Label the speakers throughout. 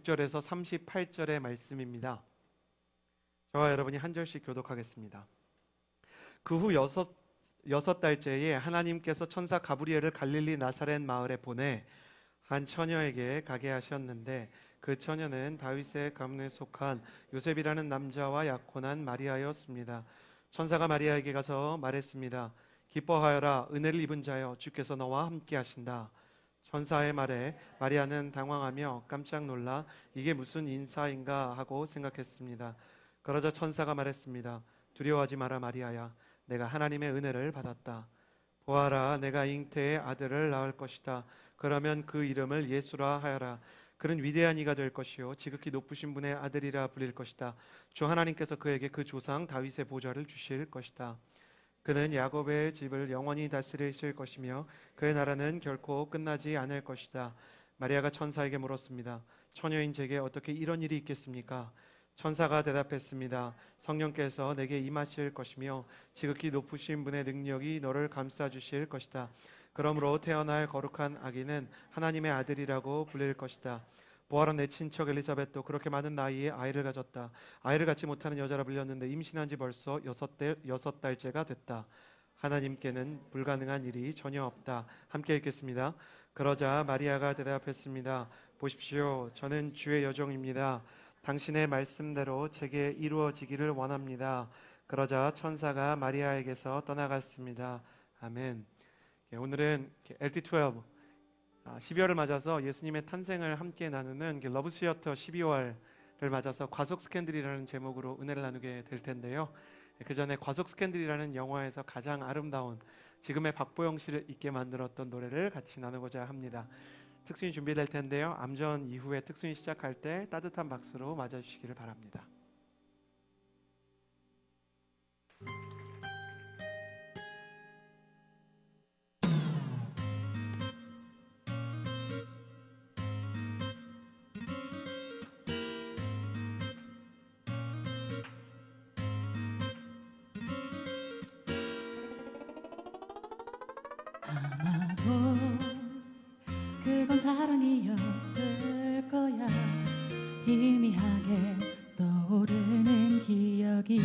Speaker 1: 36절에서 38절의 말씀입니다. 저와 여러분이 한 절씩 교독하겠습니다. 그 후 여섯 달째에 하나님께서 천사 가브리엘을 갈릴리 나사렛 마을에 보내 한 처녀에게 가게 하셨는데 그 처녀는 다윗의 가문에 속한 요셉이라는 남자와 약혼한 마리아였습니다. 천사가 마리아에게 가서 말했습니다. 기뻐하여라, 은혜를 입은 자여, 주께서 너와 함께 하신다. 천사의 말에 마리아는 당황하며 깜짝 놀라 이게 무슨 인사인가 하고 생각했습니다. 그러자 천사가 말했습니다. 두려워하지 마라 마리아야, 내가 하나님의 은혜를 받았다. 보아라, 내가 잉태의 아들을 낳을 것이다. 그러면 그 이름을 예수라 하여라. 그는 위대한 이가 될 것이요 지극히 높으신 분의 아들이라 불릴 것이다. 주 하나님께서 그에게 그 조상 다윗의 보좌를 주실 것이다. 그는 야곱의 집을 영원히 다스리실 것이며 그의 나라는 결코 끝나지 않을 것이다. 마리아가 천사에게 물었습니다. 처녀인 제게 어떻게 이런 일이 있겠습니까? 천사가 대답했습니다. 성령께서 내게 임하실 것이며 지극히 높으신 분의 능력이 너를 감싸주실 것이다. 그러므로 태어날 거룩한 아기는 하나님의 아들이라고 불릴 것이다. 보아라, 내 친척 엘리사벳도 그렇게 많은 나이에 아이를 가졌다. 아이를 갖지 못하는 여자라 불렸는데 임신한 지 벌써 6달째가 됐다. 하나님께는 불가능한 일이 전혀 없다. 함께 읽겠습니다. 그러자 마리아가 대답했습니다. 보십시오, 저는 주의 여종입니다. 당신의 말씀대로 제게 이루어지기를 원합니다. 그러자 천사가 마리아에게서 떠나갔습니다. 아멘. 오늘은 LT12 12월을 맞아서 예수님의 탄생을 함께 나누는 러브시어터 12월을 맞아서 과속 스캔들이라는 제목으로 은혜를 나누게 될 텐데요. 그 전에 과속 스캔들이라는 영화에서 가장 아름다운 지금의 박보영 씨를 있게 만들었던 노래를 같이 나누고자 합니다. 특순이 준비될 텐데요. 암전 이후에 특순이 시작할 때 따뜻한 박수로 맞아주시기를 바랍니다.
Speaker 2: 아마도 그건 사랑이었을 거야. 희미하게 떠오르는 기억이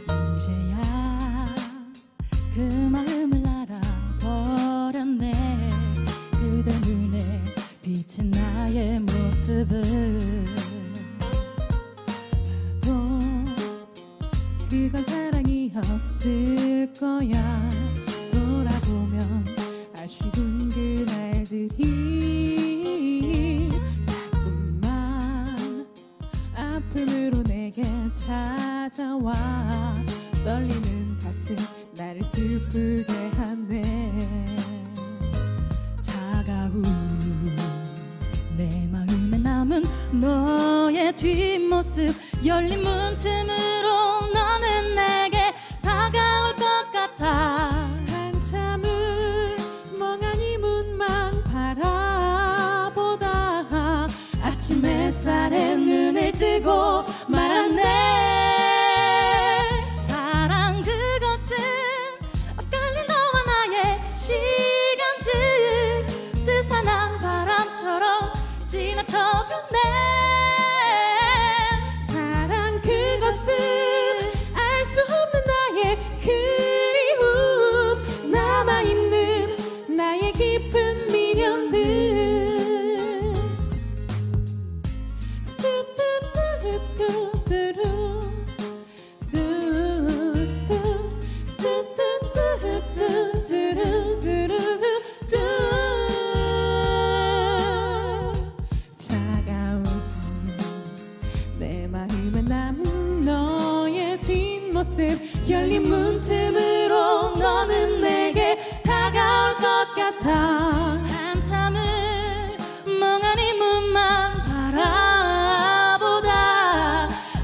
Speaker 2: 이제야 그 마음을 알아버렸네. 그대 눈에 비친 나의 모습을 또 그건 사랑이었을 거야. 돌아보면 아쉬운 그날들이 자꾸만 아픔으로 내게 찾아와. 떨리는 가슴 나를 슬프게 하네. 차가운 내 마음에 남은 너의 뒷모습, 열린 문틈으로 너는 내게 다가올 것 같아. 한참을 멍하니 문만 바라보다 아침 햇살에 눈을 뜨고 말았네. 사랑 그것은 엇갈린 너와 나의 시간들 스산한 바람처럼 지나쳐갔네. 사랑 그것은 알 수 없는 나의 그리움, 남아있는 나의 깊은 미련들. 차가운 내 마음에 남은 너의 뒷모습, 열린 문틈으로 너는 내게 다가올 것 같아. 한참을 멍하니 문만 바라보다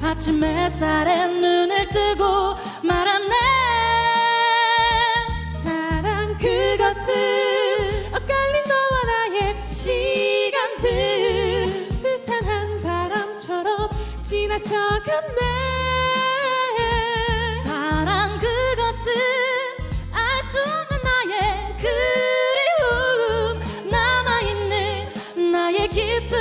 Speaker 2: 아침 햇살에 눈을 뜨고 말았네. 사랑 그것은 엇갈린 너와 나의 시간들 스산한 바람처럼 지나쳐갔네. 사랑 그것은 알 수 없는 나의 그리움, 남아있는 나의 깊은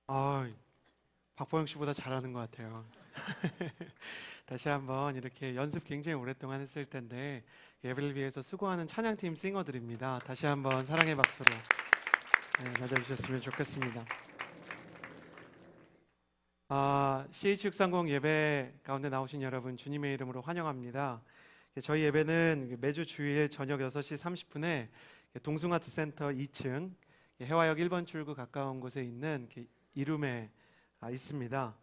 Speaker 1: 아, 박보영 씨보다 잘하는 것 같아요. 다시 한번 이렇게 연습 굉장히 오랫동안 했을 텐데 예배를 위해서 수고하는 찬양팀 싱어들입니다. 다시 한번 사랑의 박수로 맞아주셨으면 좋겠습니다. CH630 예배 가운데 나오신 여러분 주님의 이름으로 환영합니다. 저희 예배는 매주 주일 저녁 6시 30분에 동숭아트센터 2층 해화역 1번 출구 가까운 곳에 있는 이룸에 있습니다.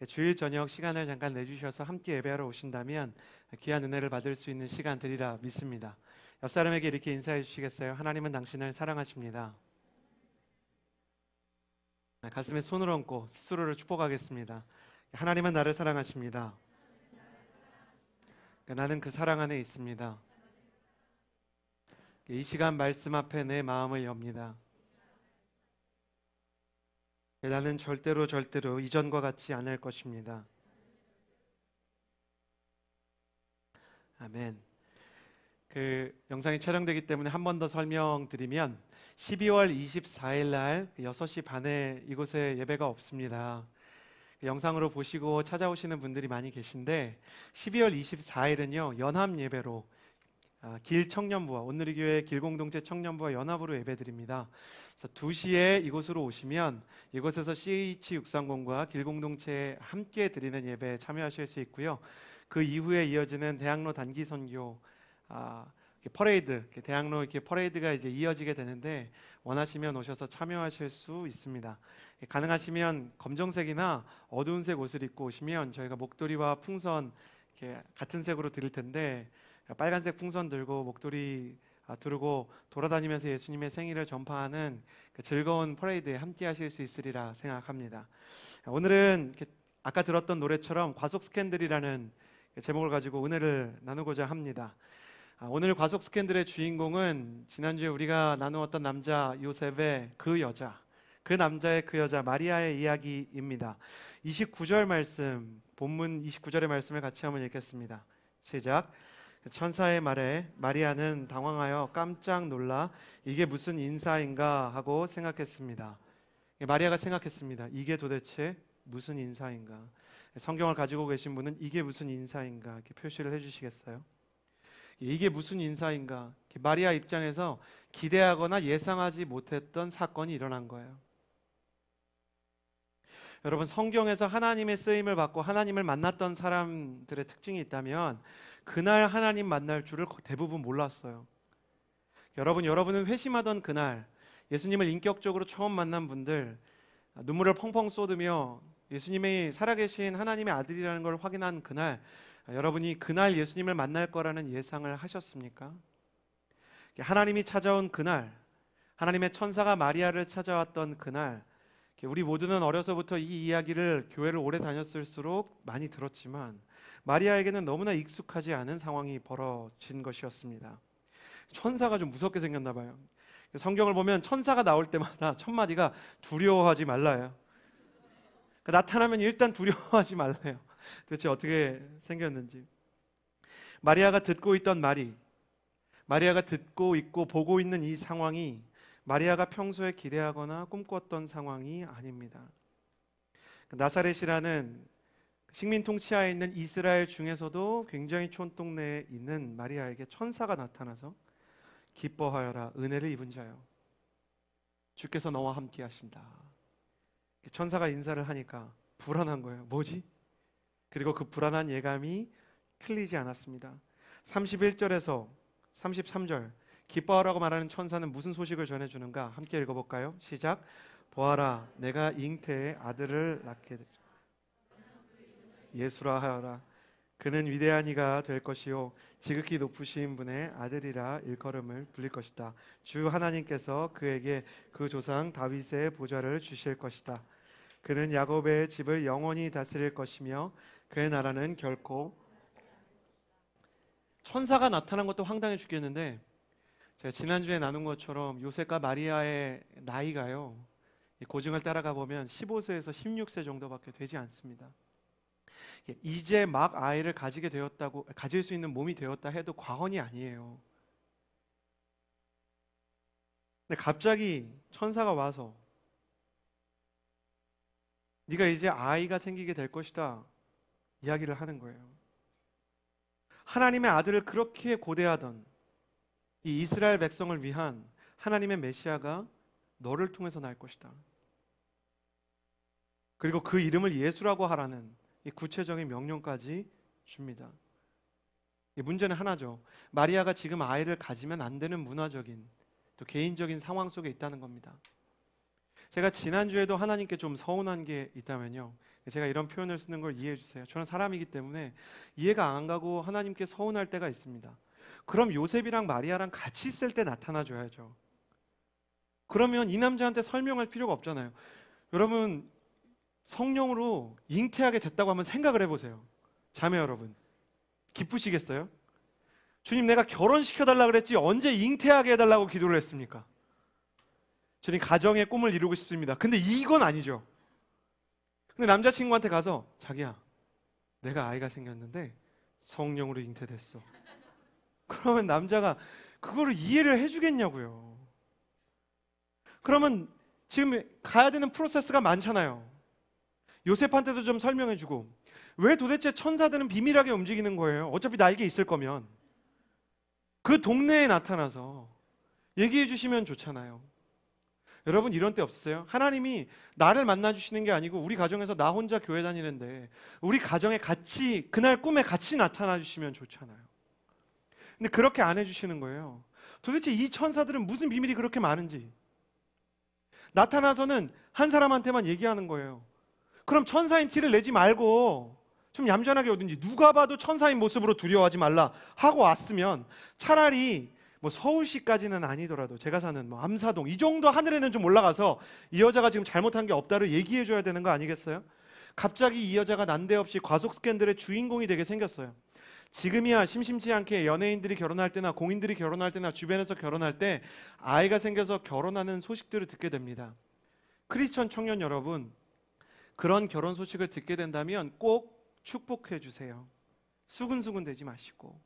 Speaker 1: 주일 저녁 시간을 잠깐 내주셔서 함께 예배하러 오신다면 귀한 은혜를 받을 수 있는 시간들이라 믿습니다. 옆 사람에게 이렇게 인사해 주시겠어요? 하나님은 당신을 사랑하십니다. 가슴에 손을 얹고 스스로를 축복하겠습니다. 하나님은 나를 사랑하십니다. 나는 그 사랑 안에 있습니다. 이 시간 말씀 앞에 내 마음을 엽니다. 나는 절대로 이전과 같지 않을 것입니다. 아멘. 영상이 촬영되기 때문에 한 번 더 설명드리면 12월 24일 날 6시 반에 이곳에 예배가 없습니다. 영상으로 보시고 찾아오시는 분들이 많이 계신데 12월 24일은요 연합 예배로 길 청년부와 온누리 교회 길공동체 청년부와 연합으로 예배드립니다. 그래서 2시에 이곳으로 오시면 이곳에서 CH630과 길공동체 함께 드리는 예배에 참여하실 수 있고요. 그 이후에 이어지는 대학로 단기 선교 퍼레이드, 대학로 이렇게 퍼레이드가 이제 이어지게 되는데 원하시면 오셔서 참여하실 수 있습니다. 가능하시면 검정색이나 어두운 색 옷을 입고 오시면 저희가 목도리와 풍선 이렇게 같은 색으로 드릴 텐데 빨간색 풍선 들고 목도리 두르고 돌아다니면서 예수님의 생일을 전파하는 즐거운 퍼레이드에 함께 하실 수 있으리라 생각합니다. 오늘은 아까 들었던 노래처럼 과속 스캔들이라는 제목을 가지고 은혜를 나누고자 합니다. 오늘 과속 스캔들의 주인공은 지난주에 우리가 나누었던 남자 요셉의 그 여자, 그 남자의 그 여자 마리아의 이야기입니다. 29절 말씀, 본문 29절의 말씀을 같이 한번 읽겠습니다. 시작. 천사의 말에 마리아는 당황하여 깜짝 놀라 이게 무슨 인사인가 하고 생각했습니다. 마리아가 생각했습니다. 이게 도대체 무슨 인사인가? 성경을 가지고 계신 분은 이게 무슨 인사인가 이렇게 표시를 해주시겠어요? 이게 무슨 인사인가? 마리아 입장에서 기대하거나 예상하지 못했던 사건이 일어난 거예요. 여러분, 성경에서 하나님의 쓰임을 받고 하나님을 만났던 사람들의 특징이 있다면 그날 하나님 만날 줄을 대부분 몰랐어요. 여러분은 회심하던 그날 예수님을 인격적으로 처음 만난 분들 눈물을 펑펑 쏟으며 예수님이 살아계신 하나님의 아들이라는 걸 확인한 그날 여러분이 그날 예수님을 만날 거라는 예상을 하셨습니까? 하나님이 찾아온 그날, 하나님의 천사가 마리아를 찾아왔던 그날, 우리 모두는 어려서부터 이 이야기를 교회를 오래 다녔을수록 많이 들었지만 마리아에게는 너무나 익숙하지 않은 상황이 벌어진 것이었습니다. 천사가 좀 무섭게 생겼나 봐요. 성경을 보면 천사가 나올 때마다 첫 마디가 두려워하지 말라요. 나타나면 일단 두려워하지 말라요. 도대체 어떻게 생겼는지. 마리아가 듣고 있던 말이, 마리아가 듣고 있고 보고 있는 이 상황이 마리아가 평소에 기대하거나 꿈꿨던 상황이 아닙니다. 나사렛이라는 식민 통치하에 있는 이스라엘 중에서도 굉장히 촌동네에 있는 마리아에게 천사가 나타나서 기뻐하여라, 은혜를 입은 자여, 주께서 너와 함께 하신다. 천사가 인사를 하니까 불안한 거예요. 뭐지? 그리고 그 불안한 예감이 틀리지 않았습니다. 31절에서 33절 기뻐하라고 말하는 천사는 무슨 소식을 전해주는가? 함께 읽어볼까요? 시작. 보아라, 내가 잉태의 아들을 낳게 되리라. 예수라 하여라. 그는 위대한 이가 될 것이요 지극히 높으신 분의 아들이라 일컬음을 불릴 것이다. 주 하나님께서 그에게 그 조상 다윗의 보좌를 주실 것이다. 그는 야곱의 집을 영원히 다스릴 것이며 그의 나라는 결코. 천사가 나타난 것도 황당해 죽겠는데 제가 지난주에 나눈 것처럼 요셉과 마리아의 나이가요, 고증을 따라가 보면 15세에서 16세 정도밖에 되지 않습니다. 이제 막 아이를 가지게 되었다고, 가질 수 있는 몸이 되었다 해도 과언이 아니에요. 근데 갑자기 천사가 와서 네가 이제 아이가 생기게 될 것이다 이야기를 하는 거예요. 하나님의 아들을 그렇게 고대하던 이 이스라엘 백성을 위한 하나님의 메시아가 너를 통해서 날 것이다. 그리고 그 이름을 예수라고 하라는 이 구체적인 명령까지 줍니다. 문제는 하나죠. 마리아가 지금 아이를 가지면 안 되는 문화적인 또 개인적인 상황 속에 있다는 겁니다. 제가 지난주에도 하나님께 좀 서운한 게 있다면요, 제가 이런 표현을 쓰는 걸 이해해 주세요. 저는 사람이기 때문에 이해가 안 가고 하나님께 서운할 때가 있습니다. 그럼 요셉이랑 마리아랑 같이 있을 때 나타나 줘야죠. 그러면 이 남자한테 설명할 필요가 없잖아요. 여러분, 성령으로 잉태하게 됐다고 한번 생각을 해보세요. 자매 여러분, 기쁘시겠어요? 주님, 내가 결혼시켜달라 그랬지 언제 잉태하게 해달라고 기도를 했습니까? 주님, 가정의 꿈을 이루고 싶습니다. 근데 이건 아니죠. 근데 남자친구한테 가서 자기야, 내가 아이가 생겼는데 성령으로 잉태됐어. 그러면 남자가 그거를 이해를 해주겠냐고요. 그러면 지금 가야 되는 프로세스가 많잖아요. 요셉한테도 좀 설명해주고, 왜 도대체 천사들은 비밀하게 움직이는 거예요? 어차피 날개 있을 거면 그 동네에 나타나서 얘기해 주시면 좋잖아요. 여러분, 이런 때 없으세요? 하나님이 나를 만나주시는 게 아니고 우리 가정에서 나 혼자 교회 다니는데 우리 가정에 같이, 그날 꿈에 같이 나타나 주시면 좋잖아요. 근데 그렇게 안 해주시는 거예요. 도대체 이 천사들은 무슨 비밀이 그렇게 많은지 나타나서는 한 사람한테만 얘기하는 거예요. 그럼 천사인 티를 내지 말고 좀 얌전하게 오든지, 누가 봐도 천사인 모습으로 두려워하지 말라 하고 왔으면 차라리 뭐 서울시까지는 아니더라도 제가 사는 뭐 암사동 이 정도 하늘에는 좀 올라가서 이 여자가 지금 잘못한 게 없다를 얘기해 줘야 되는 거 아니겠어요? 갑자기 이 여자가 난데없이 과속 스캔들의 주인공이 되게 생겼어요. 지금이야 심심치 않게 연예인들이 결혼할 때나 공인들이 결혼할 때나 주변에서 결혼할 때 아이가 생겨서 결혼하는 소식들을 듣게 됩니다. 크리스천 청년 여러분, 그런 결혼 소식을 듣게 된다면 꼭 축복해 주세요. 수근수근 되지 마시고,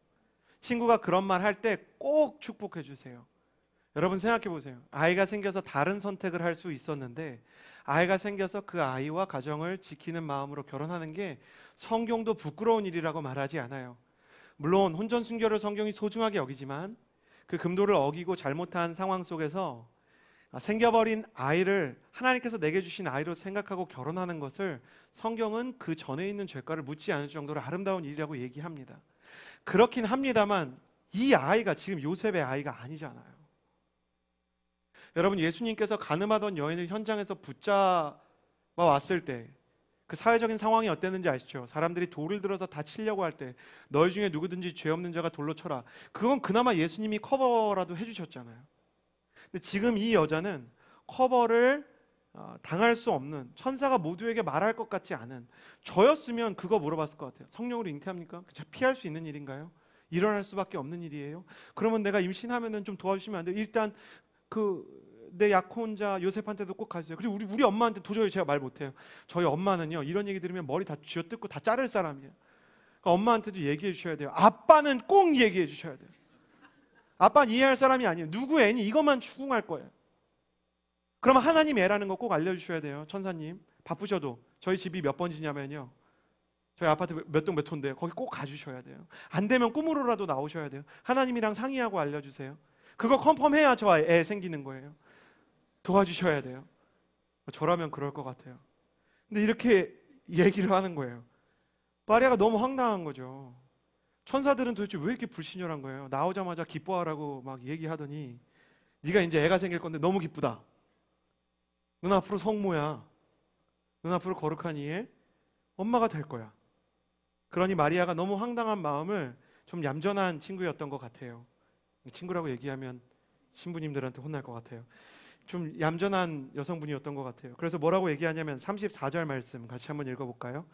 Speaker 1: 친구가 그런 말 할 때 꼭 축복해 주세요. 여러분 생각해 보세요. 아이가 생겨서 다른 선택을 할 수 있었는데 아이가 생겨서 그 아이와 가정을 지키는 마음으로 결혼하는 게 성경도 부끄러운 일이라고 말하지 않아요. 물론 혼전 순결을 성경이 소중하게 여기지만 그 금도를 어기고 잘못한 상황 속에서 생겨버린 아이를 하나님께서 내게 주신 아이로 생각하고 결혼하는 것을 성경은 그 전에 있는 죄가를 묻지 않을 정도로 아름다운 일이라고 얘기합니다. 그렇긴 합니다만 이 아이가 지금 요셉의 아이가 아니잖아요. 여러분, 예수님께서 가늠하던 여인을 현장에서 붙잡아 왔을 때 그 사회적인 상황이 어땠는지 아시죠? 사람들이 돌을 들어서 다 치려고 할 때 너희 중에 누구든지 죄 없는 자가 돌로 쳐라. 그건 그나마 예수님이 커버라도 해주셨잖아요. 근데 지금 이 여자는 커버를 당할 수 없는, 천사가 모두에게 말할 것 같지 않은, 저였으면 그거 물어봤을 것 같아요. 성령으로 잉태합니까? 피할 수 있는 일인가요? 일어날 수밖에 없는 일이에요? 그러면 내가 임신하면은 좀 도와주시면 안 돼요? 일단 내 약혼자 요셉한테도 꼭 가주세요. 그리고 우리 엄마한테 도저히 제가 말 못해요. 저희 엄마는요, 이런 얘기 들으면 머리 다 쥐어뜯고 다 자를 사람이에요. 그러니까 엄마한테도 얘기해 주셔야 돼요. 아빠는 꼭 얘기해 주셔야 돼요. 아빠는 이해할 사람이 아니에요. 누구 애니 이것만 추궁할 거예요. 그러면 하나님 애라는 거 꼭 알려주셔야 돼요. 천사님, 바쁘셔도 저희 집이 몇 번지냐면요, 저희 아파트 몇 동 몇 호인데요, 거기 꼭 가주셔야 돼요. 안 되면 꿈으로라도 나오셔야 돼요. 하나님이랑 상의하고 알려주세요. 그거 컨펌해야 저 애 생기는 거예요. 도와주셔야 돼요. 저라면 그럴 것 같아요. 근데 이렇게 얘기를 하는 거예요. 마리아가 너무 황당한 거죠. 천사들은 도대체 왜 이렇게 불친절한 거예요? 나오자마자 기뻐하라고 막 얘기하더니 네가 이제 애가 생길 건데 너무 기쁘다. 넌 앞으로 성모야. 넌 앞으로 거룩한 이의 엄마가 될 거야. 그러니 마리아가 너무 황당한 마음을 좀 얌전한 친구였던 것 같아요. 친구라고 얘기하면 신부님들한테 혼날 것 같아요. 좀 얌전한 여성분이었던 것 같아요. 그래서 뭐라고 얘기하냐면 34절 말씀 같이 한번 읽어볼까요?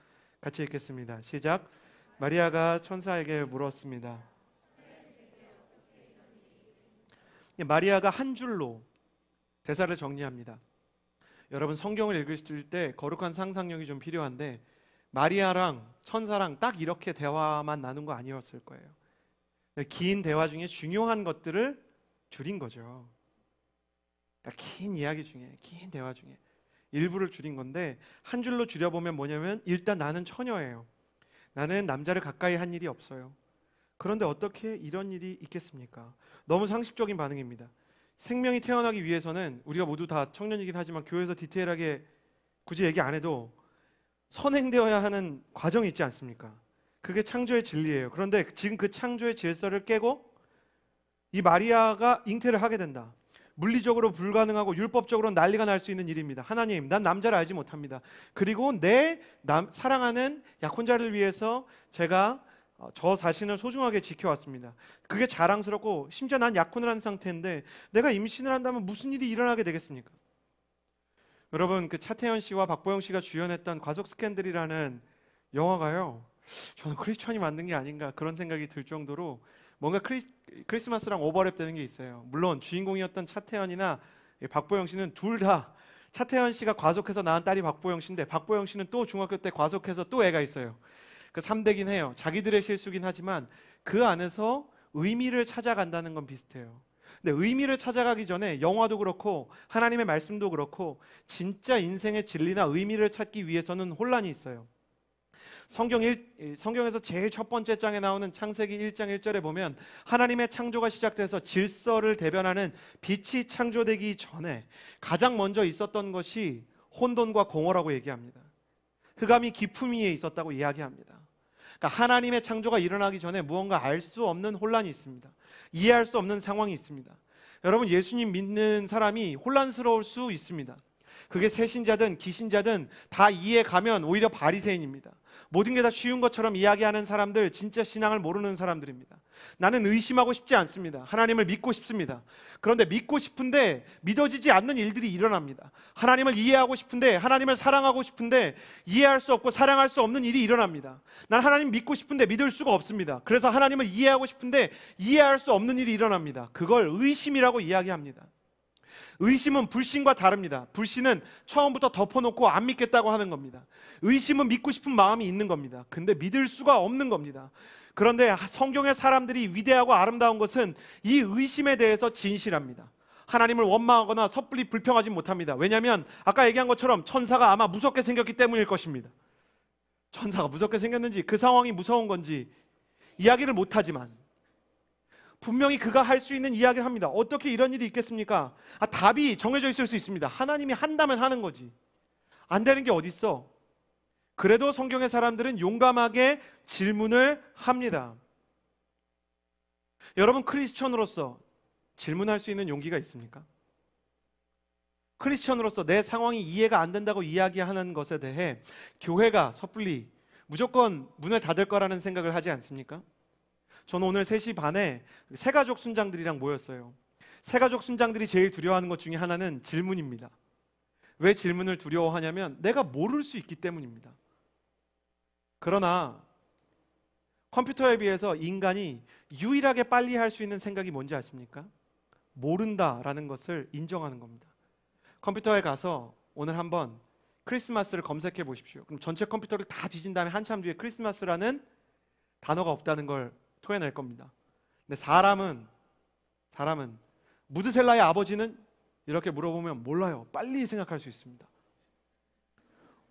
Speaker 1: 같이 읽겠습니다. 시작. 마리아가 천사에게 물었습니다. 마리아가 한 줄로 대사를 정리합니다. 여러분, 성경을 읽으실 때 거룩한 상상력이 좀 필요한데 마리아랑 천사랑 딱 이렇게 대화만 나눈 거 아니었을 거예요. 긴 대화 중에 중요한 것들을 줄인 거죠. 그러니까 긴 이야기 중에, 긴 대화 중에 일부를 줄인 건데 한 줄로 줄여보면 뭐냐면 일단 나는 처녀예요. 나는 남자를 가까이 한 일이 없어요. 그런데 어떻게 이런 일이 있겠습니까? 너무 상식적인 반응입니다. 생명이 태어나기 위해서는 우리가 모두 다 청년이긴 하지만 교회에서 디테일하게 굳이 얘기 안 해도 선행되어야 하는 과정이 있지 않습니까? 그게 창조의 진리예요. 그런데 지금 그 창조의 질서를 깨고 이 마리아가 잉태를 하게 된다. 물리적으로 불가능하고 율법적으로 난리가 날 수 있는 일입니다. 하나님, 난 남자를 알지 못합니다. 그리고 내 사랑하는 약혼자를 위해서 제가 저 자신을 소중하게 지켜왔습니다. 그게 자랑스럽고 심지어 난 약혼을 한 상태인데 내가 임신을 한다면 무슨 일이 일어나게 되겠습니까? 여러분, 그 차태현 씨와 박보영 씨가 주연했던 과속 스캔들이라는 영화가요, 저는 크리스천이 만든 게 아닌가 그런 생각이 들 정도로 뭔가 크리스마스랑 오버랩 되는 게 있어요. 물론 주인공이었던 차태현이나 박보영 씨는 둘 다, 차태현 씨가 과속해서 낳은 딸이 박보영 씨인데 박보영 씨는 또 중학교 때 과속해서 또 애가 있어요. 그 3대긴 해요. 자기들의 실수긴 하지만 그 안에서 의미를 찾아간다는 건 비슷해요. 근데 의미를 찾아가기 전에 영화도 그렇고 하나님의 말씀도 그렇고 진짜 인생의 진리나 의미를 찾기 위해서는 혼란이 있어요. 성경에서 제일 첫 번째 장에 나오는 창세기 1장 1절에 보면 하나님의 창조가 시작돼서 질서를 대변하는 빛이 창조되기 전에 가장 먼저 있었던 것이 혼돈과 공허라고 얘기합니다. 흑암이 깊음 위에 있었다고 이야기합니다. 그러니까 하나님의 창조가 일어나기 전에 무언가 알 수 없는 혼란이 있습니다. 이해할 수 없는 상황이 있습니다. 여러분, 예수님 믿는 사람이 혼란스러울 수 있습니다. 그게 새신자든 기신자든 다 이해가면 오히려 바리새인입니다. 모든 게 다 쉬운 것처럼 이야기하는 사람들, 진짜 신앙을 모르는 사람들입니다. 나는 의심하고 싶지 않습니다. 하나님을 믿고 싶습니다. 그런데 믿고 싶은데 믿어지지 않는 일들이 일어납니다. 하나님을 이해하고 싶은데, 하나님을 사랑하고 싶은데 이해할 수 없고 사랑할 수 없는 일이 일어납니다. 난 하나님 믿고 싶은데 믿을 수가 없습니다. 그래서 하나님을 이해하고 싶은데 이해할 수 없는 일이 일어납니다. 그걸 의심이라고 이야기합니다. 의심은 불신과 다릅니다. 불신은 처음부터 덮어놓고 안 믿겠다고 하는 겁니다. 의심은 믿고 싶은 마음이 있는 겁니다. 근데 믿을 수가 없는 겁니다. 그런데 성경의 사람들이 위대하고 아름다운 것은 이 의심에 대해서 진실합니다. 하나님을 원망하거나 섣불리 불평하지 못합니다. 왜냐하면 아까 얘기한 것처럼 천사가 아마 무섭게 생겼기 때문일 것입니다. 천사가 무섭게 생겼는지 그 상황이 무서운 건지 이야기를 못하지만 분명히 그가 할 수 있는 이야기를 합니다. 어떻게 이런 일이 있겠습니까? 답이 정해져 있을 수 있습니다. 하나님이 한다면 하는 거지. 안 되는 게 어디 있어? 그래도 성경의 사람들은 용감하게 질문을 합니다. 여러분, 크리스천으로서 질문할 수 있는 용기가 있습니까? 크리스천으로서 내 상황이 이해가 안 된다고 이야기하는 것에 대해 교회가 섣불리 무조건 문을 닫을 거라는 생각을 하지 않습니까? 저는 오늘 3시 반에 새가족 순장들이랑 모였어요. 새가족 순장들이 제일 두려워하는 것 중에 하나는 질문입니다. 왜 질문을 두려워하냐면 내가 모를 수 있기 때문입니다. 그러나 컴퓨터에 비해서 인간이 유일하게 빨리 할 수 있는 생각이 뭔지 아십니까? 모른다라는 것을 인정하는 겁니다. 컴퓨터에 가서 오늘 한번 크리스마스를 검색해 보십시오. 그럼 전체 컴퓨터를 다 뒤진 다음에 한참 뒤에 크리스마스라는 단어가 없다는 걸 토해낼 겁니다. 근데 사람은 무드셀라의 아버지는 이렇게 물어보면 몰라요. 빨리 생각할 수 있습니다.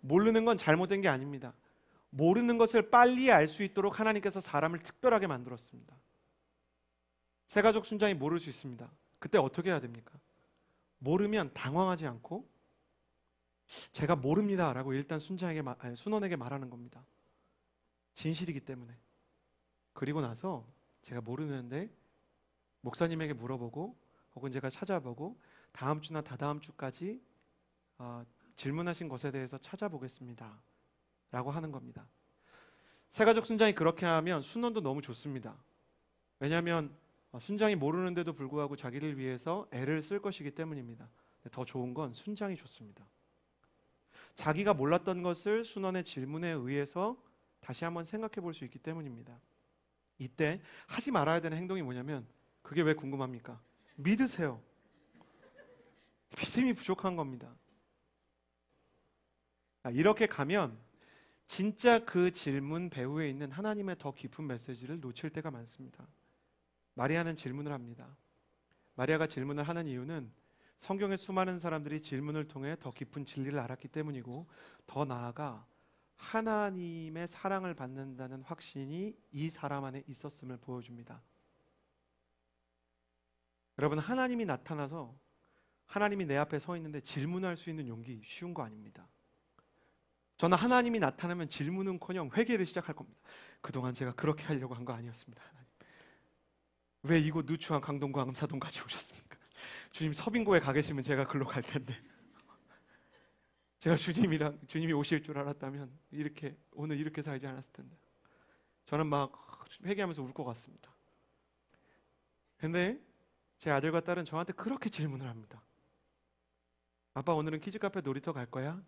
Speaker 1: 모르는 건 잘못된 게 아닙니다. 모르는 것을 빨리 알 수 있도록 하나님께서 사람을 특별하게 만들었습니다. 새가족 순장이 모를 수 있습니다. 그때 어떻게 해야 됩니까? 모르면 당황하지 않고 제가 모릅니다 라고 일단 순원에게 말하는 겁니다. 진실이기 때문에. 그리고 나서 제가 모르는데 목사님에게 물어보고 혹은 제가 찾아보고 다음 주나 다다음 주까지 질문하신 것에 대해서 찾아보겠습니다 라고 하는 겁니다. 새가족 순장이 그렇게 하면 순원도 너무 좋습니다. 왜냐하면 순장이 모르는데도 불구하고 자기를 위해서 애를 쓸 것이기 때문입니다. 더 좋은 건 순장이 좋습니다. 자기가 몰랐던 것을 순원의 질문에 의해서 다시 한번 생각해 볼 수 있기 때문입니다. 이때 하지 말아야 되는 행동이 뭐냐면 그게 왜 궁금합니까? 믿으세요. 믿음이 부족한 겁니다. 이렇게 가면 진짜 그 질문 배후에 있는 하나님의 더 깊은 메시지를 놓칠 때가 많습니다. 마리아는 질문을 합니다. 마리아가 질문을 하는 이유는 성경의 수많은 사람들이 질문을 통해 더 깊은 진리를 알았기 때문이고, 더 나아가 하나님의 사랑을 받는다는 확신이 이 사람 안에 있었음을 보여줍니다. 여러분, 하나님이 나타나서 하나님이 내 앞에 서 있는데 질문할 수 있는 용기 쉬운 거 아닙니다. 저는 하나님이 나타나면 질문은커녕 회개를 시작할 겁니다. 그동안 제가 그렇게 하려고 한 거 아니었습니다. 하나님, 왜 이곳 누추한 강동과 암사동까지 오셨습니까? 주님, 서빙고에 가 계시면 제가 글로 갈 텐데, 제가 주님이 오실 줄 알았다면 오늘 이렇게 살지 않았을 텐데. 저는 막 회개하면서 울 것 같습니다. 근데 제 아들과 딸은 저한테 그렇게 질문을 합니다. 아빠, 오늘은 키즈카페 놀이터 갈 거야?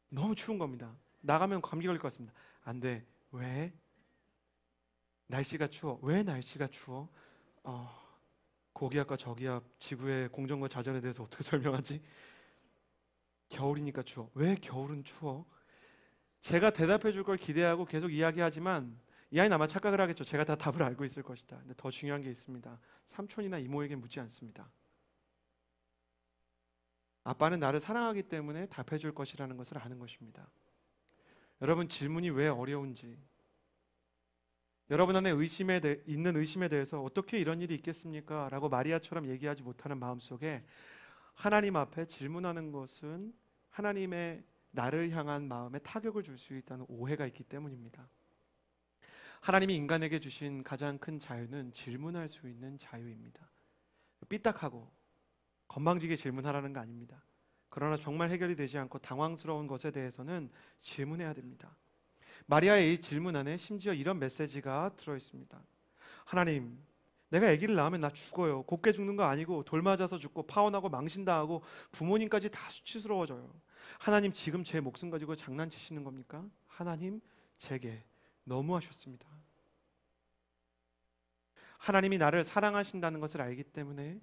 Speaker 1: 너무 추운 겁니다. 나가면 감기 걸릴 것 같습니다. 안 돼. 왜? 날씨가 추워. 왜 날씨가 추워? 거기 앞과 저기 앞 지구의 공전과 자전에 대해서 어떻게 설명하지? 겨울이니까 추워. 왜 겨울은 추워? 제가 대답해 줄 걸 기대하고 계속 이야기하지만 이 아이는 아마 착각을 하겠죠. 제가 다 답을 알고 있을 것이다. 근데 더 중요한 게 있습니다. 삼촌이나 이모에게 묻지 않습니다. 아빠는 나를 사랑하기 때문에 답해 줄 것이라는 것을 아는 것입니다. 여러분, 질문이 왜 어려운지, 여러분 안에 있는 의심에 대해서 어떻게 이런 일이 있겠습니까? 라고 마리아처럼 얘기하지 못하는 마음속에 하나님 앞에 질문하는 것은 하나님의 나를 향한 마음에 타격을 줄 수 있다는 오해가 있기 때문입니다. 하나님이 인간에게 주신 가장 큰 자유는 질문할 수 있는 자유입니다. 삐딱하고 건방지게 질문하라는 거 아닙니다. 그러나 정말 해결이 되지 않고 당황스러운 것에 대해서는 질문해야 됩니다. 마리아의 이 질문 안에 심지어 이런 메시지가 들어있습니다. 하나님, 내가 아기를 낳으면 나 죽어요. 곱게 죽는 거 아니고 돌 맞아서 죽고 파혼하고 망신당하고 부모님까지 다 수치스러워져요. 하나님, 지금 제 목숨 가지고 장난치시는 겁니까? 하나님, 제게 너무하셨습니다. 하나님이 나를 사랑하신다는 것을 알기 때문에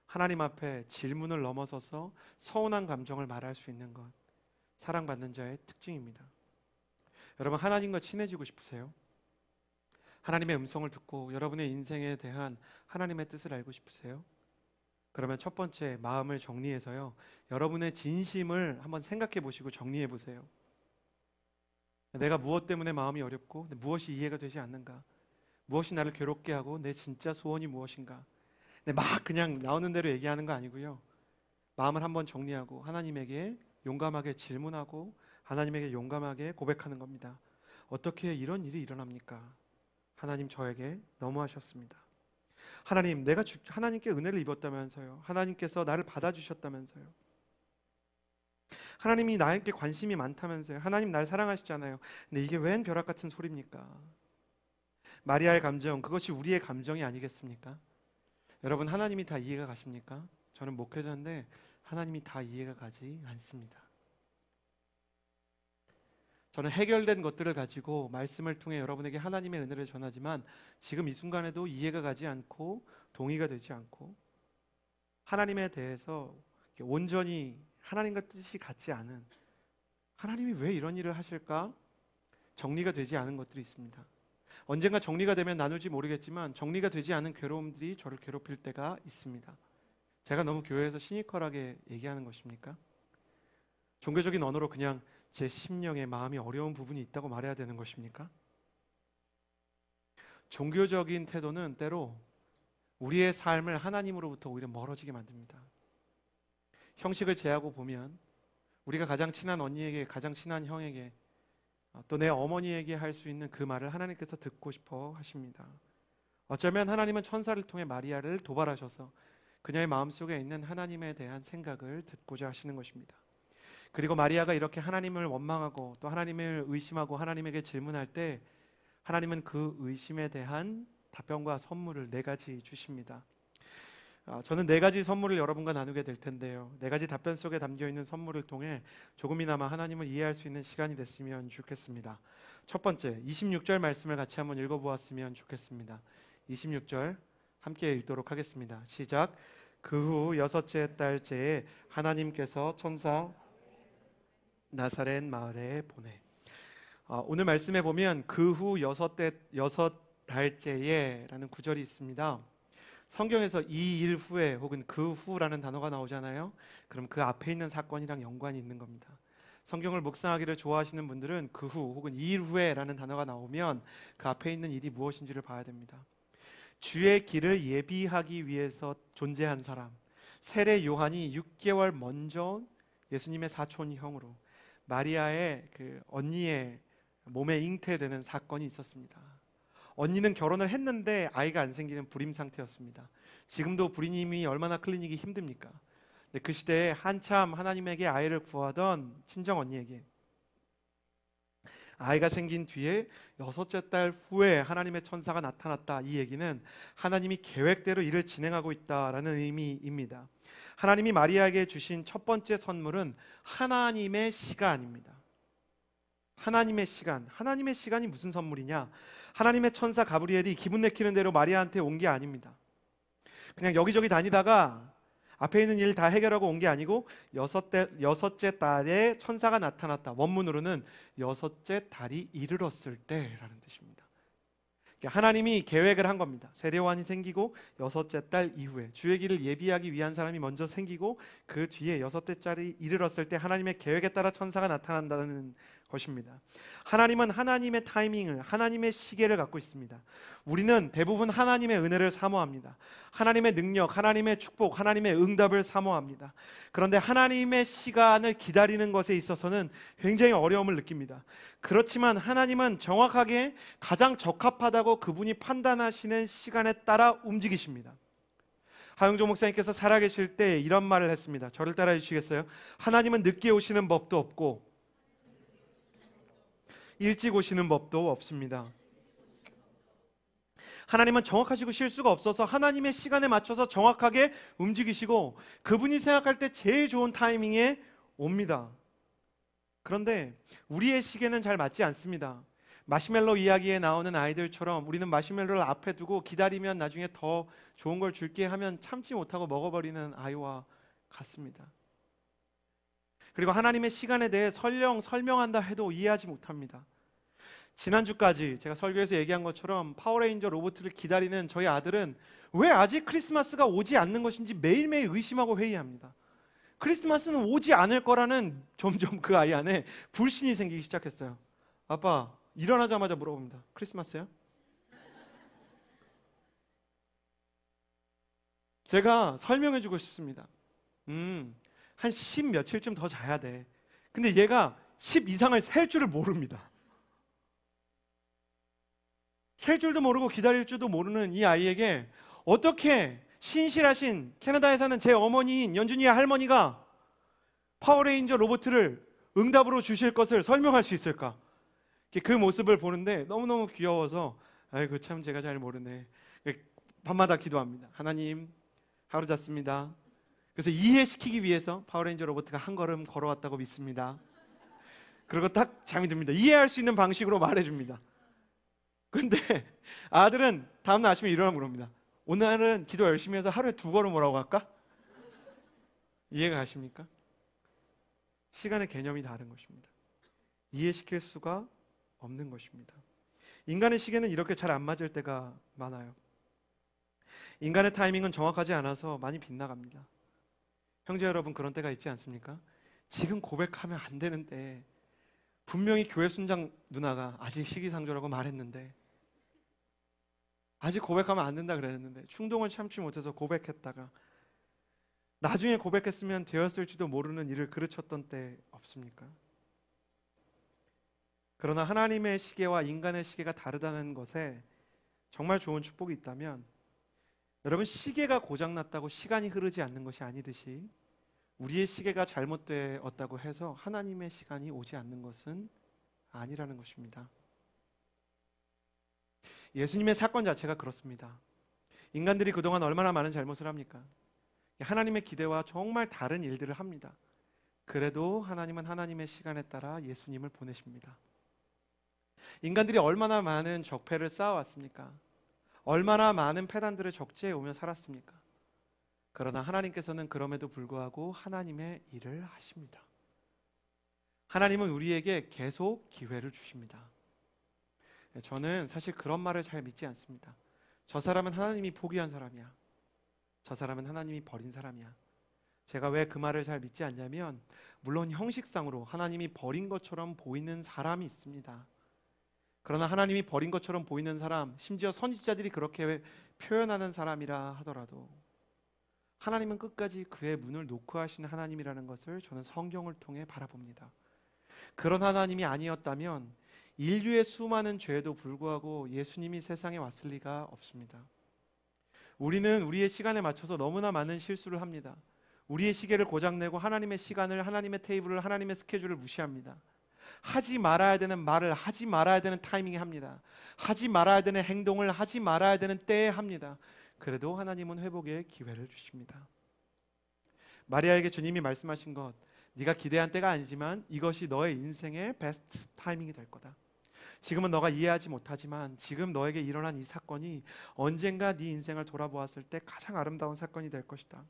Speaker 1: 하나님 앞에 질문을 넘어서서 서운한 감정을 말할 수 있는 것, 사랑받는 자의 특징입니다. 여러분, 하나님과 친해지고 싶으세요? 하나님의 음성을 듣고 여러분의 인생에 대한 하나님의 뜻을 알고 싶으세요? 그러면 첫 번째, 마음을 정리해서요, 여러분의 진심을 한번 생각해 보시고 정리해 보세요. 내가 무엇 때문에 마음이 어렵고 무엇이 이해가 되지 않는가? 무엇이 나를 괴롭게 하고 내 진짜 소원이 무엇인가? 막 그냥 나오는 대로 얘기하는 거 아니고요, 마음을 한번 정리하고 하나님에게 용감하게 질문하고 하나님에게 용감하게 고백하는 겁니다. 어떻게 이런 일이 일어납니까? 하나님, 저에게 너무하셨습니다. 하나님, 내가 하나님께 은혜를 입었다면서요. 하나님께서 나를 받아주셨다면서요. 하나님이 나에게 관심이 많다면서요. 하나님, 날 사랑하시잖아요. 근데 이게 웬 벼락 같은 소리입니까? 마리아의 감정, 그것이 우리의 감정이 아니겠습니까? 여러분, 하나님이 다 이해가 가십니까? 저는 목회자인데 하나님이 다 이해가 가지 않습니다. 저는 해결된 것들을 가지고 말씀을 통해 여러분에게 하나님의 은혜를 전하지만 지금 이 순간에도 이해가 가지 않고 동의가 되지 않고 하나님에 대해서 온전히 하나님과 뜻이 같지 않은, 하나님이 왜 이런 일을 하실까? 정리가 되지 않은 것들이 있습니다. 언젠가 정리가 되면 나눌지 모르겠지만 정리가 되지 않은 괴로움들이 저를 괴롭힐 때가 있습니다. 제가 너무 교회에서 시니컬하게 얘기하는 것입니까? 종교적인 언어로 그냥 제 심령에 마음이 어려운 부분이 있다고 말해야 되는 것입니까? 종교적인 태도는 때로 우리의 삶을 하나님으로부터 오히려 멀어지게 만듭니다. 형식을 제하고 보면 우리가 가장 친한 언니에게, 가장 친한 형에게, 또 내 어머니에게 할 수 있는 그 말을 하나님께서 듣고 싶어 하십니다. 어쩌면 하나님은 천사를 통해 마리아를 도발하셔서 그녀의 마음속에 있는 하나님에 대한 생각을 듣고자 하시는 것입니다. 그리고 마리아가 이렇게 하나님을 원망하고 또 하나님을 의심하고 하나님에게 질문할 때 하나님은 그 의심에 대한 답변과 선물을 4가지 주십니다. 저는 4가지 선물을 여러분과 나누게 될 텐데요, 4가지 답변 속에 담겨있는 선물을 통해 조금이나마 하나님을 이해할 수 있는 시간이 됐으면 좋겠습니다. 첫 번째, 26절 말씀을 같이 한번 읽어보았으면 좋겠습니다. 26절 함께 읽도록 하겠습니다. 시작. 그 후 6째 달째에 하나님께서 천사 나사렛 마을에 보내. 오늘 말씀에 보면 그 후 6달째에 라는 구절이 있습니다. 성경에서 이 일 후에 혹은 그 후라는 단어가 나오잖아요. 그럼 그 앞에 있는 사건이랑 연관이 있는 겁니다. 성경을 묵상하기를 좋아하시는 분들은 그 후 혹은 이 일 후에라는 단어가 나오면 그 앞에 있는 일이 무엇인지를 봐야 됩니다. 주의 길을 예비하기 위해서 존재한 사람, 세례 요한이 6개월 먼저 예수님의 사촌 형으로 마리아의 그 언니의 몸에 잉태되는 사건이 있었습니다. 언니는 결혼을 했는데 아이가 안 생기는 불임 상태였습니다. 지금도 불임이 얼마나 클리닉이 힘듭니까? 근데 그 시대에 한참 하나님에게 아이를 구하던 친정 언니에게 아이가 생긴 뒤에 6째 달 후에 하나님의 천사가 나타났다. 이 얘기는 하나님이 계획대로 일을 진행하고 있다라는 의미입니다. 하나님이 마리아에게 주신 첫 번째 선물은 하나님의 시간입니다. 하나님의 시간. 하나님의 시간이 무슨 선물이냐? 하나님의 천사 가브리엘이 기분 내키는 대로 마리아한테 온 게 아닙니다. 그냥 여기저기 다니다가 앞에 있는 일 다 해결하고 온 게 아니고 여섯째 달에 천사가 나타났다. 원문으로는 여섯째 달이 이르렀을 때라는 뜻입니다. 하나님이 계획을 한 겁니다. 세례요한이 생기고 여섯째 달 이후에 주의 길을 예비하기 위한 사람이 먼저 생기고 그 뒤에 여섯째 달이 이르렀을 때 하나님의 계획에 따라 천사가 나타난다는 것입니다. 하나님은 하나님의 타이밍을, 하나님의 시계를 갖고 있습니다. 우리는 대부분 하나님의 은혜를 사모합니다. 하나님의 능력, 하나님의 축복, 하나님의 응답을 사모합니다. 그런데 하나님의 시간을 기다리는 것에 있어서는 굉장히 어려움을 느낍니다. 그렇지만 하나님은 정확하게 가장 적합하다고 그분이 판단하시는 시간에 따라 움직이십니다. 하영조 목사님께서 살아계실 때 이런 말을 했습니다. 저를 따라해 주시겠어요? 하나님은 늦게 오시는 법도 없고 일찍 오시는 법도 없습니다. 하나님은 정확하시고 실수가 없어서 하나님의 시간에 맞춰서 정확하게 움직이시고 그분이 생각할 때 제일 좋은 타이밍에 옵니다. 그런데 우리의 시계는 잘 맞지 않습니다. 마시멜로 이야기에 나오는 아이들처럼 우리는 마시멜로를 앞에 두고 기다리면 나중에 더 좋은 걸 줄게 하면 참지 못하고 먹어버리는 아이와 같습니다. 그리고 하나님의 시간에 대해 설명한다 해도 이해하지 못합니다. 지난주까지 제가 설교에서 얘기한 것처럼 파워레인저 로봇을 기다리는 저희 아들은 왜 아직 크리스마스가 오지 않는 것인지 매일매일 의심하고 회의합니다. 크리스마스는 오지 않을 거라는 점점 그 아이 안에 불신이 생기기 시작했어요. 아빠, 일어나자마자 물어봅니다. 크리스마스요? 제가 설명해주고 싶습니다. 한 10 며칠쯤 더 자야 돼. 근데 얘가 10 이상을 셀 줄을 모릅니다. 셀 줄도 모르고 기다릴 줄도 모르는 이 아이에게 어떻게 신실하신 캐나다에 사는 제 어머니인 연준이의 할머니가 파워레인저 로봇을 응답으로 주실 것을 설명할 수 있을까? 그 모습을 보는데 너무너무 귀여워서 아이고 참 제가 잘 모르네. 밤마다 기도합니다. 하나님, 하루 잤습니다. 그래서 이해시키기 위해서 파워레인저 로봇가 한 걸음 걸어왔다고 믿습니다. 그리고 딱 잠이 듭니다. 이해할 수 있는 방식으로 말해줍니다. 근데 아들은 다음날 아침에 일어나면 그럽니다. 오늘은 기도 열심히 해서 하루에 2걸음 오라고 할까? 이해가 가십니까? 시간의 개념이 다른 것입니다. 이해시킬 수가 없는 것입니다. 인간의 시계는 이렇게 잘 안 맞을 때가 많아요. 인간의 타이밍은 정확하지 않아서 많이 빗나갑니다. 형제 여러분, 그런 때가 있지 않습니까? 지금 고백하면 안 되는데 분명히 교회 순장 누나가 아직 시기상조라고 말했는데, 아직 고백하면 안 된다 그랬는데 충동을 참지 못해서 고백했다가 나중에 고백했으면 되었을지도 모르는 일을 그르쳤던 때 없습니까? 그러나 하나님의 시계와 인간의 시계가 다르다는 것에 정말 좋은 축복이 있다면, 여러분, 시계가 고장났다고 시간이 흐르지 않는 것이 아니듯이 우리의 시계가 잘못되었다고 해서 하나님의 시간이 오지 않는 것은 아니라는 것입니다. 예수님의 사건 자체가 그렇습니다. 인간들이 그동안 얼마나 많은 잘못을 합니까? 하나님의 기대와 정말 다른 일들을 합니다. 그래도 하나님은 하나님의 시간에 따라 예수님을 보내십니다. 인간들이 얼마나 많은 적폐를 쌓아왔습니까? 얼마나 많은 패단들을 적재해 오며 살았습니까? 그러나 하나님께서는 그럼에도 불구하고 하나님의 일을 하십니다. 하나님은 우리에게 계속 기회를 주십니다. 저는 사실 그런 말을 잘 믿지 않습니다. 저 사람은 하나님이 포기한 사람이야. 저 사람은 하나님이 버린 사람이야. 제가 왜 그 말을 잘 믿지 않냐면, 물론 형식상으로 하나님이 버린 것처럼 보이는 사람이 있습니다. 그러나 하나님이 버린 것처럼 보이는 사람, 심지어 선지자들이 그렇게 표현하는 사람이라 하더라도 하나님은 끝까지 그의 문을 놓고 하시는 하나님이라는 것을 저는 성경을 통해 바라봅니다. 그런 하나님이 아니었다면 인류의 수많은 죄에도 불구하고 예수님이 세상에 왔을 리가 없습니다. 우리는 우리의 시간에 맞춰서 너무나 많은 실수를 합니다. 우리의 시계를 고장내고 하나님의 시간을, 하나님의 테이블을, 하나님의 스케줄을 무시합니다. 하지 말아야 되는 말을 하지 말아야 되는 타이밍에 합니다. 하지 말아야 되는 행동을 하지 말아야 되는 때에 합니다. 그래도 하나님은 회복의 기회를 주십니다. 마리아에게 주님이 말씀하신 것, 네가 기대한 때가 아니지만 이것이 너의 인생의 베스트 타이밍이 될 거다. 지금은 너가 이해하지 못하지만 지금 너에게 일어난 이 사건이 언젠가 네 인생을 돌아보았을 때 가장 아름다운 사건이 될 것이다.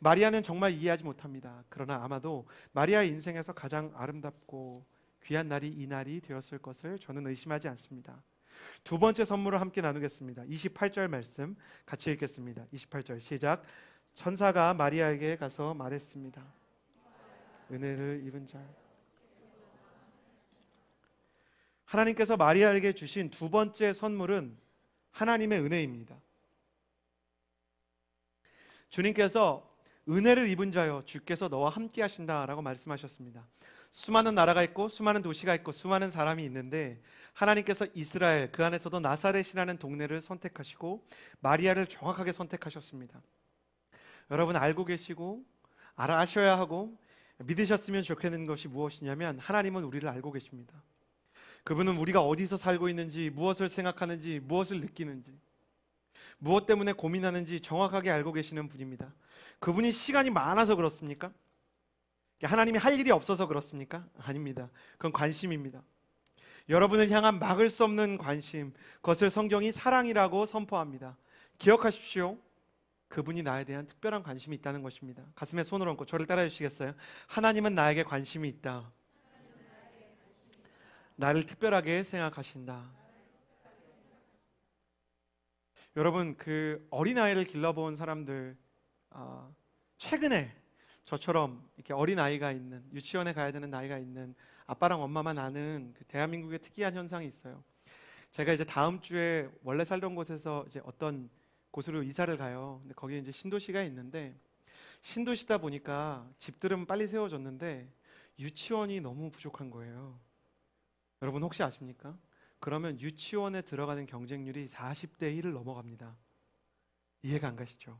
Speaker 1: 마리아는 정말 이해하지 못합니다. 그러나 아마도 마리아의 인생에서 가장 아름답고 귀한 날이 이 날이 되었을 것을 저는 의심하지 않습니다. 두 번째 선물을 함께 나누겠습니다. 28절 말씀 같이 읽겠습니다. 28절 시작. 천사가 마리아에게 가서 말했습니다. 은혜를 입은 자. 하나님께서 마리아에게 주신 두 번째 선물은 하나님의 은혜입니다. 주님께서 은혜를 입은 자여 주께서 너와 함께 하신다라고 말씀하셨습니다. 수많은 나라가 있고 수많은 도시가 있고 수많은 사람이 있는데 하나님께서 이스라엘, 그 안에서도 나사렛이라는 동네를 선택하시고 마리아를 정확하게 선택하셨습니다. 여러분 알고 계시고 아셔야 하고 믿으셨으면 좋겠는 것이 무엇이냐면, 하나님은 우리를 알고 계십니다. 그분은 우리가 어디서 살고 있는지, 무엇을 생각하는지, 무엇을 느끼는지, 무엇 때문에 고민하는지 정확하게 알고 계시는 분입니다. 그분이 시간이 많아서 그렇습니까? 하나님이 할 일이 없어서 그렇습니까? 아닙니다. 그건 관심입니다. 여러분을 향한 막을 수 없는 관심, 그것을 성경이 사랑이라고 선포합니다. 기억하십시오. 그분이 나에 대한 특별한 관심이 있다는 것입니다. 가슴에 손을 얹고 저를 따라해 주시겠어요? 하나님은 나에게 관심이 있다. 나를 특별하게 생각하신다. 여러분, 그 어린아이를 길러본 사람들, 최근에 저처럼 이렇게 어린아이가 있는, 유치원에 가야 되는 나이가 있는 아빠랑 엄마만 아는 그 대한민국의 특이한 현상이 있어요. 제가 이제 다음 주에 원래 살던 곳에서 이제 어떤 곳으로 이사를 가요. 근데 거기에 이제 신도시가 있는데, 신도시다 보니까 집들은 빨리 세워졌는데 유치원이 너무 부족한 거예요. 여러분 혹시 아십니까? 그러면 유치원에 들어가는 경쟁률이 40대 1을 넘어갑니다. 이해가 안 가시죠?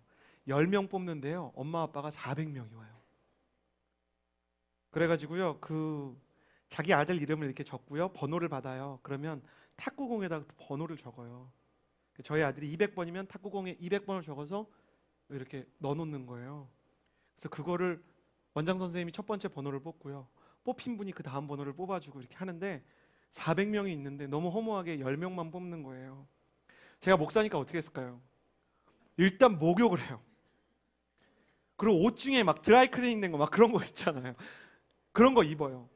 Speaker 1: 10명 뽑는데요, 엄마 아빠가 400명이 와요. 그래가지고요, 자기 아들 이름을 이렇게 적고요, 번호를 받아요. 그러면 탁구공에다 번호를 적어요. 저희 아들이 200번이면 탁구공에 200번을 적어서 이렇게 넣어놓는 거예요. 그래서 그거를 원장 선생님이 첫 번째 번호를 뽑고요, 뽑힌 분이 그 다음 번호를 뽑아주고 이렇게 하는데 400명이 있는데 너무 허무하게 10명만 뽑는 거예요. 제가 목사니까 어떻게 했을까요? 일단 목욕을 해요. 그리고 옷 중에 막 드라이클리닝 된 거 막 그런 거 있잖아요. 그런 거 입어요.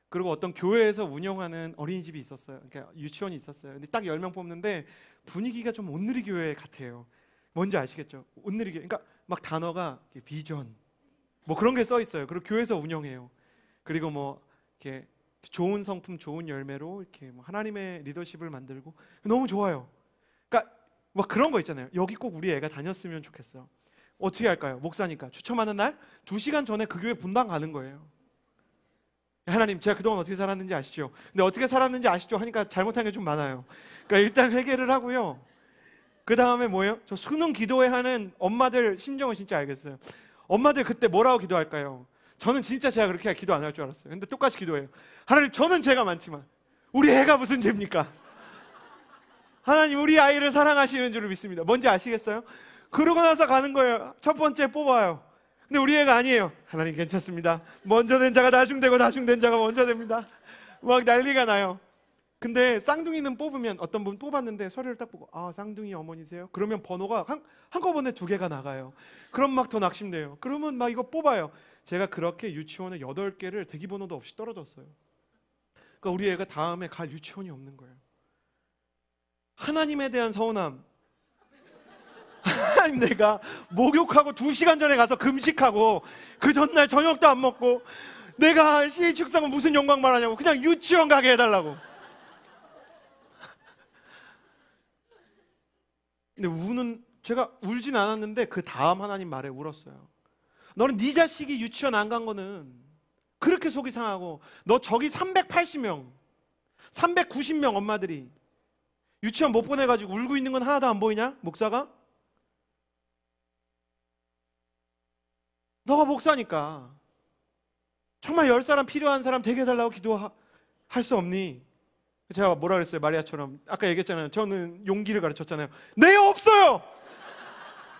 Speaker 1: 그리고 어떤 교회에서 운영하는 어린이집이 있었어요. 그러니까 유치원이 있었어요. 근데 딱 10명 뽑는데 분위기가 좀 온누리 교회 같아요. 뭔지 아시겠죠? 온누리 교회. 그러니까 막 단어가 비전 뭐 그런 게 써 있어요. 그리고 교회에서 운영해요. 그리고 뭐 이렇게 좋은 성품, 좋은 열매로 이렇게 뭐 하나님의 리더십을 만들고 너무 좋아요. 그러니까 뭐 그런 거 있잖아요. 여기 꼭 우리 애가 다녔으면 좋겠어. 어떻게 할까요? 목사니까 추첨하는 날 2시간 전에 그 교회 분당 가는 거예요. 하나님, 제가 그동안 어떻게 살았는지 아시죠? 근데 어떻게 살았는지 아시죠? 하니까 잘못한 게 좀 많아요. 그러니까 일단 회개를 하고요, 그 다음에 뭐예요? 저 수능 기도회 하는 엄마들 심정을 진짜 알겠어요. 엄마들 그때 뭐라고 기도할까요? 저는 진짜 제가 그렇게 기도 안 할 줄 알았어요. 근데 똑같이 기도해요. 하나님, 저는 죄가 많지만 우리 애가 무슨 죄입니까? 하나님, 우리 아이를 사랑하시는 줄을 믿습니다. 뭔지 아시겠어요? 그러고 나서 가는 거예요. 첫 번째 뽑아요. 근데 우리 애가 아니에요. 하나님 괜찮습니다. 먼저 된 자가 나중되고 나중된 자가 먼저 됩니다. 막 난리가 나요. 근데 쌍둥이는 뽑으면, 어떤 분 뽑았는데 서류를 딱 보고, 아, 쌍둥이 어머니세요? 그러면 번호가 한꺼번에 2개가 나가요. 그럼 막 더 낙심돼요. 그러면 막 이거 뽑아요. 제가 그렇게 유치원에 8개를 대기번호도 없이 떨어졌어요. 그러니까 우리 애가 다음에 갈 유치원이 없는 거예요. 하나님에 대한 서운함. 하나님, 내가 목욕하고 2시간 전에 가서 금식하고 그 전날 저녁도 안 먹고 내가 CH 축성은 무슨 영광만 하냐고 그냥 유치원 가게 해달라고. 근데 제가 울진 않았는데 그 다음 하나님 말에 울었어요. 너는 네 자식이 유치원 안 간 거는 그렇게 속이 상하고, 너 저기 380명 390명 엄마들이 유치원 못 보내가지고 울고 있는 건 하나도 안 보이냐? 목사가? 너가 목사니까 정말 10사람 필요한 사람 되게 해달라고 기도할 수 없니? 제가 뭐라 그랬어요? 마리아처럼 아까 얘기했잖아요. 저는 용기를 가르쳤잖아요. 네, 없어요.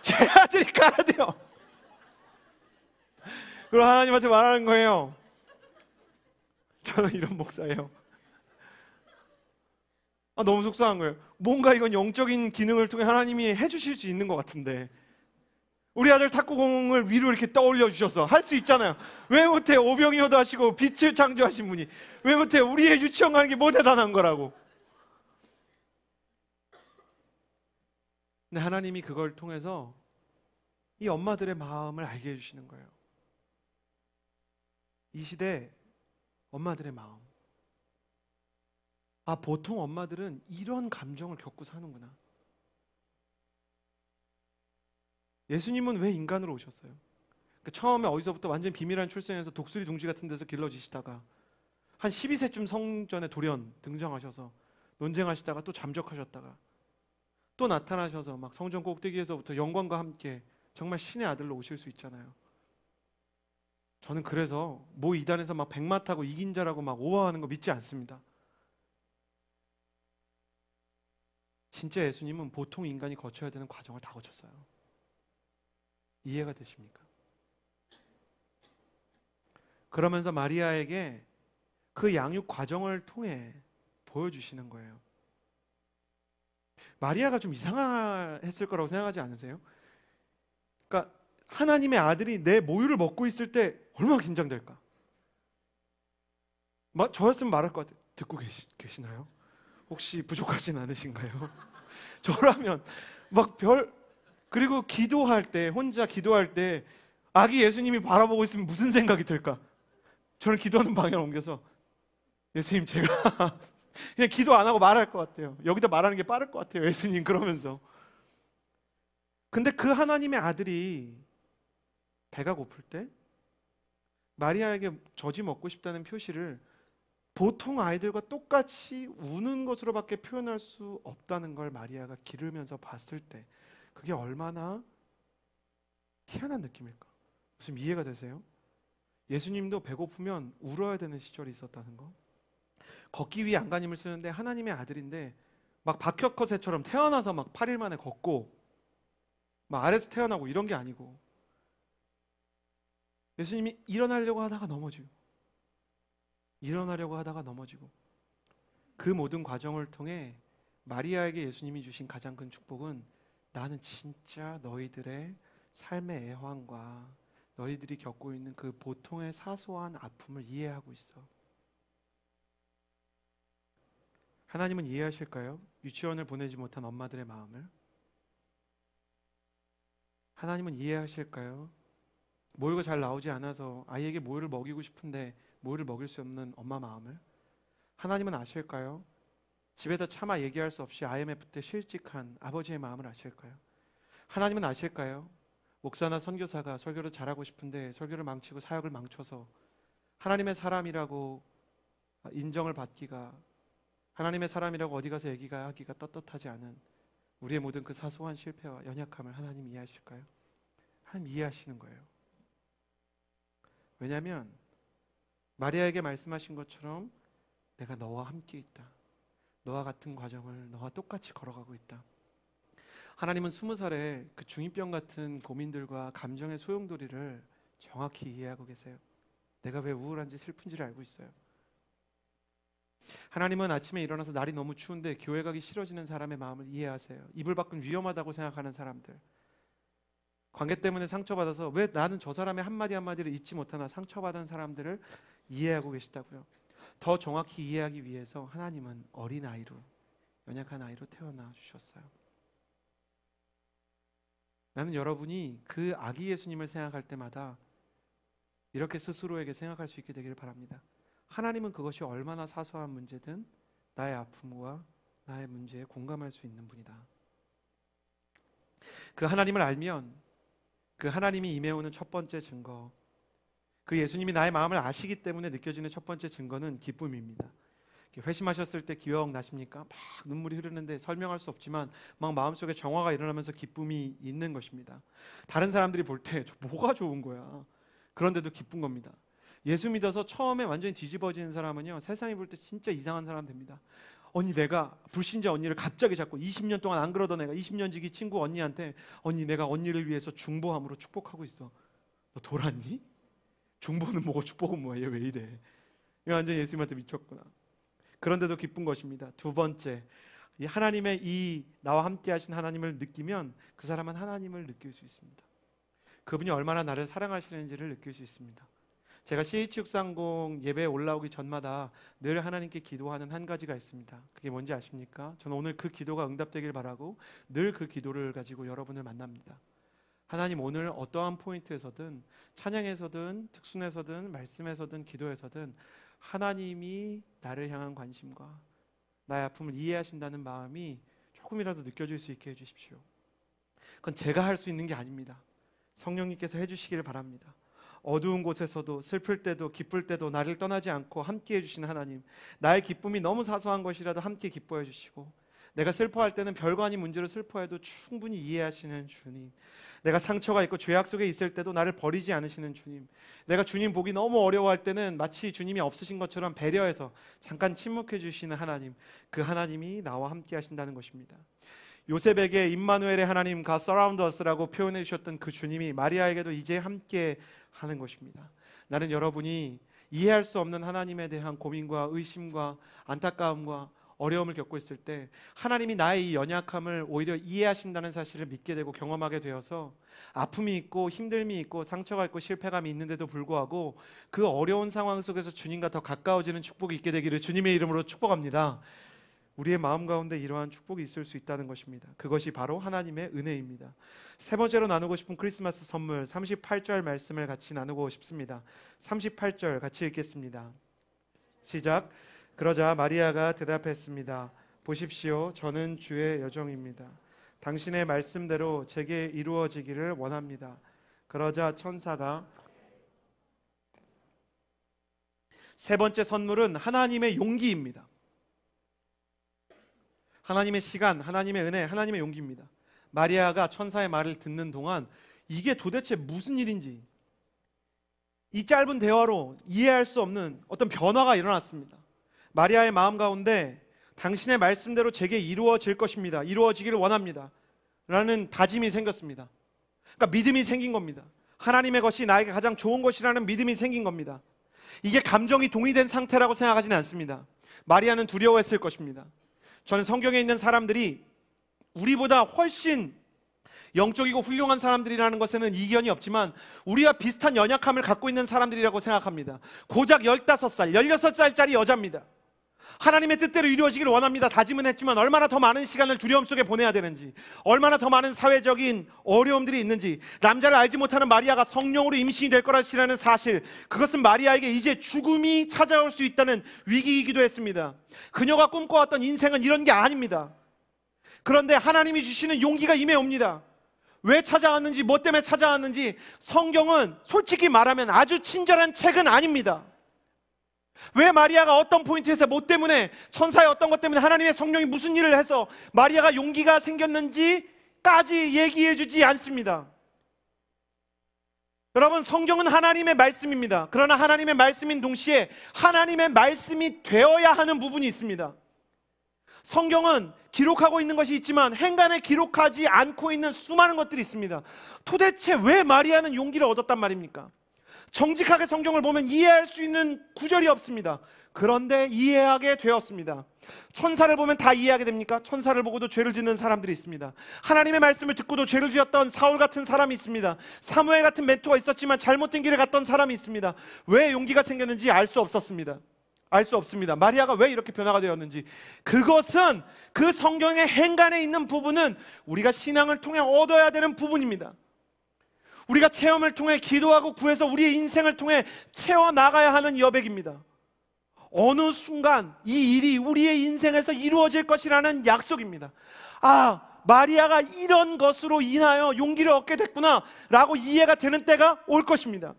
Speaker 1: 제 아들이 가야 돼요. 그리고 하나님한테 말하는 거예요. 저는 이런 목사예요. 너무 속상한 거예요. 뭔가 이건 영적인 기능을 통해 하나님이 해주실 수 있는 것 같은데, 우리 아들 탁구공을 위로 이렇게 떠올려 주셔서 할 수 있잖아요. 왜 못해? 오병이어도 하시고 빛을 창조하신 분이 왜 못해? 우리의 유치원 가는 게 뭐 대단한 거라고. 근데 하나님이 그걸 통해서 이 엄마들의 마음을 알게 해주시는 거예요. 이 시대 엄마들의 마음. 보통 엄마들은 이런 감정을 겪고 사는구나. 예수님은 왜 인간으로 오셨어요? 처음에 어디서부터 완전 비밀한 출생에서 독수리 둥지 같은 데서 길러지시다가 한 12세쯤 성전에 돌연 등장하셔서 논쟁하시다가 또 잠적하셨다가 또 나타나셔서 막 성전 꼭대기에서부터 영광과 함께 정말 신의 아들로 오실 수 있잖아요. 저는 그래서 모 이단에서 막 백마 타고 이긴 자라고 막 오화하는 거 믿지 않습니다. 진짜 예수님은 보통 인간이 거쳐야 되는 과정을 다 거쳤어요. 이해가 되십니까? 그러면서 마리아에게 그 양육 과정을 통해 보여주시는 거예요. 마리아가 좀 이상했을 거라고 생각하지 않으세요? 그러니까 하나님의 아들이 내 모유를 먹고 있을 때 얼마나 긴장될까? 저였으면 말할 것 같아요. 듣고 계시나요? 혹시 부족하진 않으신가요? 저라면 그리고 기도할 때, 혼자 기도할 때 아기 예수님이 바라보고 있으면 무슨 생각이 들까? 저는 기도하는 방향을 옮겨서 예수님, 제가 그냥 기도 안 하고 말할 것 같아요. 여기다 말하는 게 빠를 것 같아요, 예수님. 그러면서. 근데 그 하나님의 아들이 배가 고플 때 마리아에게 젖이 먹고 싶다는 표시를 보통 아이들과 똑같이 우는 것으로밖에 표현할 수 없다는 걸 마리아가 기르면서 봤을 때 그게 얼마나 희한한 느낌일까? 무슨 이해가 되세요? 예수님도 배고프면 울어야 되는 시절이 있었다는 거. 걷기 위해 안간힘을 쓰는데 하나님의 아들인데 막 박혁거새처럼 태어나서 막 8일 만에 걷고 막 아래서 태어나고 이런 게 아니고, 예수님이 일어나려고 하다가 넘어지고 그 모든 과정을 통해 마리아에게 예수님이 주신 가장 큰 축복은, 나는 진짜 너희들의 삶의 애환과 너희들이 겪고 있는 그 보통의 사소한 아픔을 이해하고 있어. 하나님은 이해하실까요? 유치원을 보내지 못한 엄마들의 마음을. 하나님은 이해하실까요? 모유가 잘 나오지 않아서 아이에게 모유를 먹이고 싶은데 모유를 먹일 수 없는 엄마 마음을. 하나님은 아실까요? 집에다 차마 얘기할 수 없이 IMF 때 실직한 아버지의 마음을 아실까요? 하나님은 아실까요? 목사나 선교사가 설교를 잘하고 싶은데 설교를 망치고 사역을 망쳐서 하나님의 사람이라고 인정을 받기가, 하나님의 사람이라고 어디 가서 얘기가 하기가 떳떳하지 않은 우리의 모든 그 사소한 실패와 연약함을 하나님 이해하실까요? 하나님 이해하시는 거예요. 왜냐하면 마리아에게 말씀하신 것처럼 내가 너와 함께 있다. 너와 같은 과정을 너와 똑같이 걸어가고 있다. 하나님은 20살에 그 중2병 같은 고민들과 감정의 소용돌이를 정확히 이해하고 계세요. 내가 왜 우울한지 슬픈지를 알고 있어요. 하나님은 아침에 일어나서 날이 너무 추운데 교회 가기 싫어지는 사람의 마음을 이해하세요. 이불 밖은 위험하다고 생각하는 사람들, 관계 때문에 상처받아서 왜 나는 저 사람의 한마디 한마디를 잊지 못하나 상처받은 사람들을 이해하고 계시다고요. 더 정확히 이해하기 위해서 하나님은 어린아이로, 연약한 아이로 태어나 주셨어요. 나는 여러분이 그 아기 예수님을 생각할 때마다 이렇게 스스로에게 생각할 수 있게 되기를 바랍니다. 하나님은 그것이 얼마나 사소한 문제든 나의 아픔과 나의 문제에 공감할 수 있는 분이다. 그 하나님을 알면 그 하나님이 임해오는 첫 번째 증거, 그 예수님이 나의 마음을 아시기 때문에 느껴지는 첫 번째 증거는 기쁨입니다. 회심하셨을 때 기억나십니까? 막 눈물이 흐르는데 설명할 수 없지만 막 마음속에 정화가 일어나면서 기쁨이 있는 것입니다. 다른 사람들이 볼 때 뭐가 좋은 거야? 그런데도 기쁜 겁니다. 예수 믿어서 처음에 완전히 뒤집어지는 사람은요, 세상이 볼 때 진짜 이상한 사람 됩니다. 언니, 내가 불신자 언니를 갑자기 잡고 20년 동안 안 그러던 애가 20년 지기 친구 언니한테, 언니 내가 언니를 위해서 중보함으로 축복하고 있어. 너 돌았니? 중보는 뭐고 축복은 뭐야? 얘 왜 이래? 얘 완전 예수님한테 미쳤구나. 그런데도 기쁜 것입니다. 두 번째, 이 하나님의 이 나와 함께 하신 하나님을 느끼면 그 사람은 하나님을 느낄 수 있습니다. 그분이 얼마나 나를 사랑하시는지를 느낄 수 있습니다. 제가 CH630 예배에 올라오기 전마다 늘 하나님께 기도하는 한 가지가 있습니다. 그게 뭔지 아십니까? 저는 오늘 그 기도가 응답되길 바라고 늘 그 기도를 가지고 여러분을 만납니다. 하나님, 오늘 어떠한 포인트에서든, 찬양에서든 특순에서든 말씀에서든 기도에서든 하나님이 나를 향한 관심과 나의 아픔을 이해하신다는 마음이 조금이라도 느껴질 수 있게 해주십시오. 그건 제가 할 수 있는 게 아닙니다. 성령님께서 해주시기를 바랍니다. 어두운 곳에서도 슬플 때도 기쁠 때도 나를 떠나지 않고 함께 해주시는 하나님, 나의 기쁨이 너무 사소한 것이라도 함께 기뻐해 주시고, 내가 슬퍼할 때는 별거 아닌 문제로 슬퍼해도 충분히 이해하시는 주님, 내가 상처가 있고 죄악 속에 있을 때도 나를 버리지 않으시는 주님, 내가 주님 보기 너무 어려워할 때는 마치 주님이 없으신 것처럼 배려해서 잠깐 침묵해 주시는 하나님, 그 하나님이 나와 함께 하신다는 것입니다. 요셉에게 임마누엘의 하나님, God surround us라고 표현해 주셨던 그 주님이 마리아에게도 이제 함께 하는 것입니다. 나는 여러분이 이해할 수 없는 하나님에 대한 고민과 의심과 안타까움과 어려움을 겪고 있을 때 하나님이 나의 이 연약함을 오히려 이해하신다는 사실을 믿게 되고 경험하게 되어서 아픔이 있고 힘듦이 있고 상처가 있고 실패감이 있는데도 불구하고 그 어려운 상황 속에서 주님과 더 가까워지는 축복이 있게 되기를 주님의 이름으로 축복합니다. 우리의 마음 가운데 이러한 축복이 있을 수 있다는 것입니다. 그것이 바로 하나님의 은혜입니다. 세 번째로 나누고 싶은 크리스마스 선물 38절 말씀을 같이 나누고 싶습니다. 38절 같이 읽겠습니다. 시작. 그러자 마리아가 대답했습니다. 보십시오, 저는 주의 여종입니다. 당신의 말씀대로 제게 이루어지기를 원합니다. 그러자 천사가, 세 번째 선물은 하나님의 용기입니다. 하나님의 시간, 하나님의 은혜, 하나님의 용기입니다. 마리아가 천사의 말을 듣는 동안 이게 도대체 무슨 일인지 이 짧은 대화로 이해할 수 없는 어떤 변화가 일어났습니다. 마리아의 마음 가운데 당신의 말씀대로 제게 이루어질 것입니다. 이루어지기를 원합니다. 라는 다짐이 생겼습니다. 그러니까 믿음이 생긴 겁니다. 하나님의 것이 나에게 가장 좋은 것이라는 믿음이 생긴 겁니다. 이게 감정이 동의된 상태라고 생각하지는 않습니다. 마리아는 두려워했을 것입니다. 저는 성경에 있는 사람들이 우리보다 훨씬 영적이고 훌륭한 사람들이라는 것에는 이견이 없지만 우리와 비슷한 연약함을 갖고 있는 사람들이라고 생각합니다. 고작 15살, 16살짜리 여자입니다. 하나님의 뜻대로 이루어지기를 원합니다. 다짐은 했지만 얼마나 더 많은 시간을 두려움 속에 보내야 되는지, 얼마나 더 많은 사회적인 어려움들이 있는지, 남자를 알지 못하는 마리아가 성령으로 임신이 될 거라는 사실, 그것은 마리아에게 이제 죽음이 찾아올 수 있다는 위기이기도 했습니다. 그녀가 꿈꿔왔던 인생은 이런 게 아닙니다. 그런데 하나님이 주시는 용기가 임해옵니다. 왜 찾아왔는지, 뭐 때문에 찾아왔는지 성경은 솔직히 말하면 아주 친절한 책은 아닙니다. 왜 마리아가 어떤 포인트에서 뭐 때문에, 천사의 어떤 것 때문에, 하나님의 성령이 무슨 일을 해서 마리아가 용기가 생겼는지까지 얘기해 주지 않습니다. 여러분, 성경은 하나님의 말씀입니다. 그러나 하나님의 말씀인 동시에 하나님의 말씀이 되어야 하는 부분이 있습니다. 성경은 기록하고 있는 것이 있지만 행간에 기록하지 않고 있는 수많은 것들이 있습니다. 도대체 왜 마리아는 용기를 얻었단 말입니까? 정직하게 성경을 보면 이해할 수 있는 구절이 없습니다. 그런데 이해하게 되었습니다. 천사를 보면 다 이해하게 됩니까? 천사를 보고도 죄를 짓는 사람들이 있습니다. 하나님의 말씀을 듣고도 죄를 지었던 사울 같은 사람이 있습니다. 사무엘 같은 멘토가 있었지만 잘못된 길을 갔던 사람이 있습니다. 왜 용기가 생겼는지 알 수 없었습니다. 알 수 없습니다. 마리아가 왜 이렇게 변화가 되었는지. 그것은 그 성경의 행간에 있는 부분은 우리가 신앙을 통해 얻어야 되는 부분입니다. 우리가 체험을 통해 기도하고 구해서 우리의 인생을 통해 채워나가야 하는 여백입니다. 어느 순간 이 일이 우리의 인생에서 이루어질 것이라는 약속입니다. 아, 마리아가 이런 것으로 인하여 용기를 얻게 됐구나 라고 이해가 되는 때가 올 것입니다.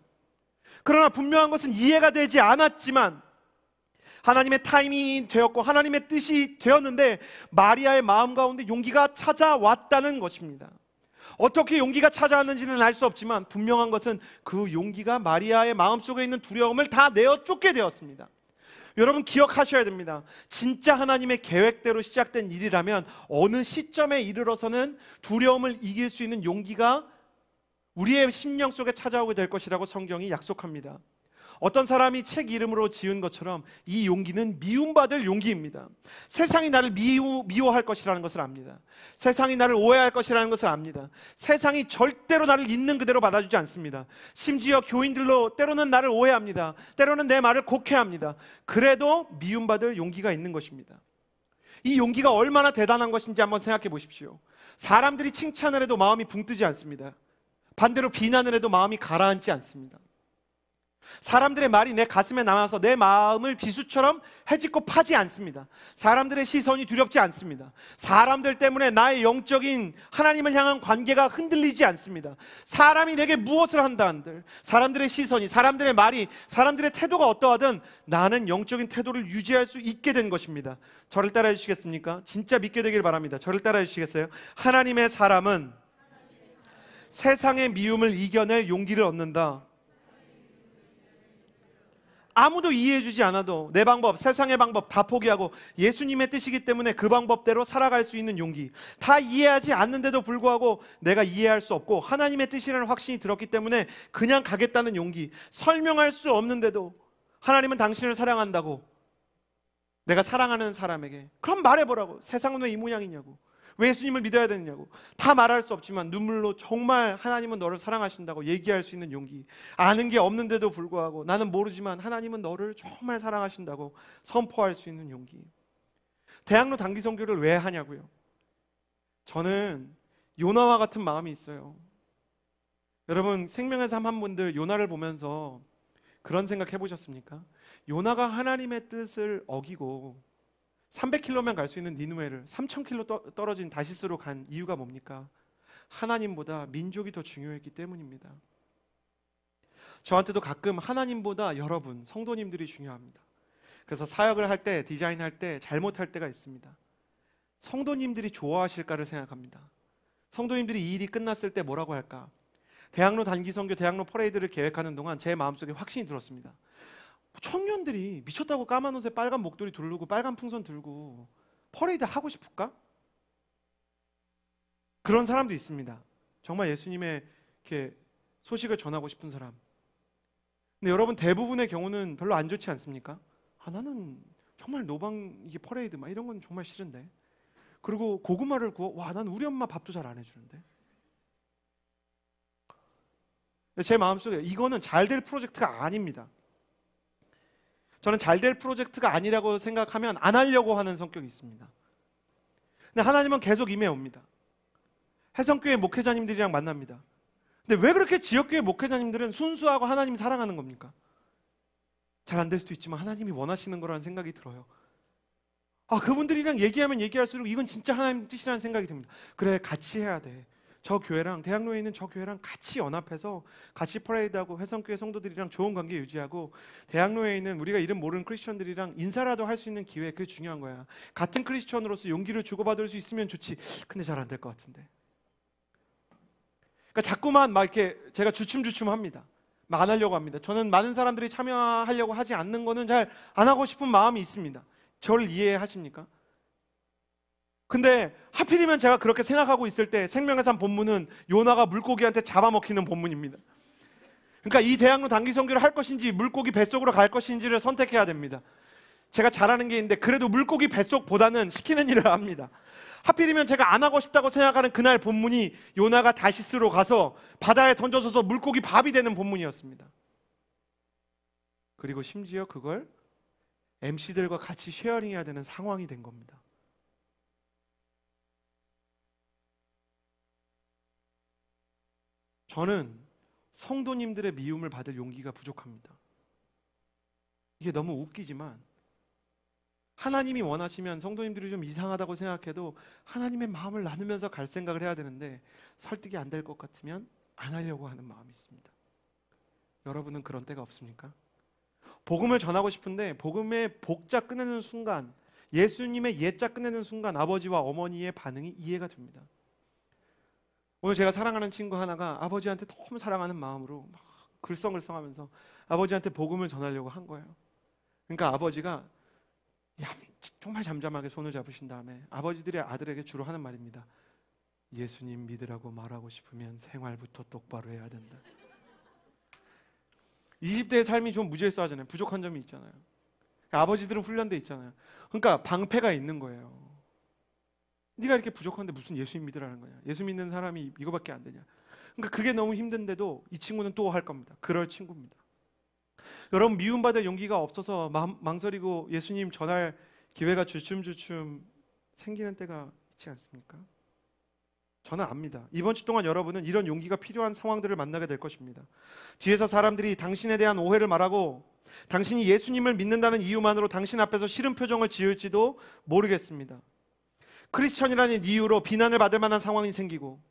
Speaker 1: 그러나 분명한 것은 이해가 되지 않았지만 하나님의 타이밍이 되었고 하나님의 뜻이 되었는데 마리아의 마음 가운데 용기가 찾아왔다는 것입니다. 어떻게 용기가 찾아왔는지는 알 수 없지만 분명한 것은 그 용기가 마리아의 마음속에 있는 두려움을 다 내어 쫓게 되었습니다. 여러분 기억하셔야 됩니다. 진짜 하나님의 계획대로 시작된 일이라면 어느 시점에 이르러서는 두려움을 이길 수 있는 용기가 우리의 심령 속에 찾아오게 될 것이라고 성경이 약속합니다. 어떤 사람이 책 이름으로 지은 것처럼 이 용기는 미움받을 용기입니다. 세상이 나를 미워할 것이라는 것을 압니다. 세상이 나를 오해할 것이라는 것을 압니다. 세상이 절대로 나를 있는 그대로 받아주지 않습니다. 심지어 교인들로 때로는 나를 오해합니다. 때로는 내 말을 곡해합니다. 그래도 미움받을 용기가 있는 것입니다. 이 용기가 얼마나 대단한 것인지 한번 생각해 보십시오. 사람들이 칭찬을 해도 마음이 붕 뜨지 않습니다. 반대로 비난을 해도 마음이 가라앉지 않습니다. 사람들의 말이 내 가슴에 남아서 내 마음을 비수처럼 해집고 파지 않습니다. 사람들의 시선이 두렵지 않습니다. 사람들 때문에 나의 영적인 하나님을 향한 관계가 흔들리지 않습니다. 사람이 내게 무엇을 한다 한들 사람들의 시선이, 사람들의 말이, 사람들의 태도가 어떠하든 나는 영적인 태도를 유지할 수 있게 된 것입니다. 저를 따라해 주시겠습니까? 진짜 믿게 되길 바랍니다. 저를 따라해 주시겠어요? 하나님의 사람은 세상의 미움을 이겨낼 용기를 얻는다. 아무도 이해해주지 않아도 내 방법, 세상의 방법 다 포기하고 예수님의 뜻이기 때문에 그 방법대로 살아갈 수 있는 용기, 다 이해하지 않는데도 불구하고 내가 이해할 수 없고 하나님의 뜻이라는 확신이 들었기 때문에 그냥 가겠다는 용기, 설명할 수 없는데도 하나님은 당신을 사랑한다고, 내가 사랑하는 사람에게 그럼 말해보라고, 세상은 왜 이 모양이냐고, 왜 예수님을 믿어야 되느냐고 다 말할 수 없지만 눈물로 정말 하나님은 너를 사랑하신다고 얘기할 수 있는 용기, 아는 게 없는데도 불구하고 나는 모르지만 하나님은 너를 정말 사랑하신다고 선포할 수 있는 용기. 대학로 단기 선교를 왜 하냐고요? 저는 요나와 같은 마음이 있어요. 여러분 생명의 삶 한 분들 요나를 보면서 그런 생각 해보셨습니까? 요나가 하나님의 뜻을 어기고 300km면 갈 수 있는 니느웨를 3000km 떨어진 다시스로 간 이유가 뭡니까? 하나님보다 민족이 더 중요했기 때문입니다. 저한테도 가끔 하나님보다 여러분, 성도님들이 중요합니다. 그래서 사역을 할 때, 디자인할 때 잘못할 때가 있습니다. 성도님들이 좋아하실까를 생각합니다. 성도님들이 이 일이 끝났을 때 뭐라고 할까? 대학로 단기선교, 대학로 퍼레이드를 계획하는 동안 제 마음속에 확신이 들었습니다. 청년들이 미쳤다고 까만 옷에 빨간 목도리 두르고 빨간 풍선 들고 퍼레이드 하고 싶을까? 그런 사람도 있습니다. 정말 예수님의 이렇게 소식을 전하고 싶은 사람. 근데 여러분 대부분의 경우는 별로 안 좋지 않습니까? 아, 나는 정말 노방 이게 퍼레이드 막 이런 건 정말 싫은데. 그리고 고구마를 구워, 와, 난 우리 엄마 밥도 잘 안 해주는데. 제 마음속에 이거는 잘 될 프로젝트가 아닙니다. 저는 잘 될 프로젝트가 아니라고 생각하면 안 하려고 하는 성격이 있습니다. 근데 하나님은 계속 임해옵니다. 해성교회 목회자님들이랑 만납니다. 근데 왜 그렇게 지역교회 목회자님들은 순수하고 하나님 사랑하는 겁니까? 잘 안 될 수도 있지만 하나님이 원하시는 거라는 생각이 들어요. 아, 그분들이랑 얘기하면 얘기할수록 이건 진짜 하나님 뜻이라는 생각이 듭니다. 그래, 같이 해야 돼. 저 교회랑, 대학로에 있는 저 교회랑 같이 연합해서 같이 퍼레이드하고 회성교회 성도들이랑 좋은 관계 유지하고 대학로에 있는 우리가 이름 모르는 크리스천들이랑 인사라도 할 수 있는 기회, 그게 중요한 거야. 같은 크리스천으로서 용기를 주고받을 수 있으면 좋지. 근데 잘 안 될 것 같은데. 그러니까 자꾸만 막 이렇게 제가 주춤주춤합니다. 막 안 하려고 합니다. 저는 많은 사람들이 참여하려고 하지 않는 거는 잘 안 하고 싶은 마음이 있습니다. 저를 이해하십니까? 근데 하필이면 제가 그렇게 생각하고 있을 때 생명의 삶 본문은 요나가 물고기한테 잡아먹히는 본문입니다. 그러니까 이 대학로 단기 선교를 할 것인지 물고기 뱃속으로 갈 것인지를 선택해야 됩니다. 제가 잘하는 게 있는데 그래도 물고기 뱃속보다는 시키는 일을 합니다. 하필이면 제가 안 하고 싶다고 생각하는 그날 본문이 요나가 다시스로 가서 바다에 던져서서 물고기 밥이 되는 본문이었습니다. 그리고 심지어 그걸 MC들과 같이 쉐어링해야 되는 상황이 된 겁니다. 저는 성도님들의 미움을 받을 용기가 부족합니다. 이게 너무 웃기지만 하나님이 원하시면 성도님들이 좀 이상하다고 생각해도 하나님의 마음을 나누면서 갈 생각을 해야 되는데 설득이 안 될 것 같으면 안 하려고 하는 마음이 있습니다. 여러분은 그런 때가 없습니까? 복음을 전하고 싶은데 복음의 복자 꺼내는 순간, 예수님의 예자 꺼내는 순간 아버지와 어머니의 반응이 이해가 됩니다. 오늘 제가 사랑하는 친구 하나가 아버지한테 너무 사랑하는 마음으로 막 글썽글썽하면서 아버지한테 복음을 전하려고 한 거예요. 그러니까 아버지가 정말 잠잠하게 손을 잡으신 다음에 아버지들이 아들에게 주로 하는 말입니다. 예수님 믿으라고 말하고 싶으면 생활부터 똑바로 해야 된다. 20대의 삶이 좀 무질서하잖아요. 부족한 점이 있잖아요. 아버지들은 훈련돼 있잖아요. 그러니까 방패가 있는 거예요. 네가 이렇게 부족한데 무슨 예수님 믿으라는 거냐. 예수 믿는 사람이 이거밖에 안 되냐. 그러니까 그게 너무 힘든데도 이 친구는 또 할 겁니다. 그럴 친구입니다. 여러분, 미움받을 용기가 없어서 망설이고 예수님 전할 기회가 주춤주춤 생기는 때가 있지 않습니까? 저는 압니다. 이번 주 동안 여러분은 이런 용기가 필요한 상황들을 만나게 될 것입니다. 뒤에서 사람들이 당신에 대한 오해를 말하고 당신이 예수님을 믿는다는 이유만으로 당신 앞에서 싫은 표정을 지을지도 모르겠습니다. 크리스천이라는 이유로 비난을 받을 만한 상황이 생기고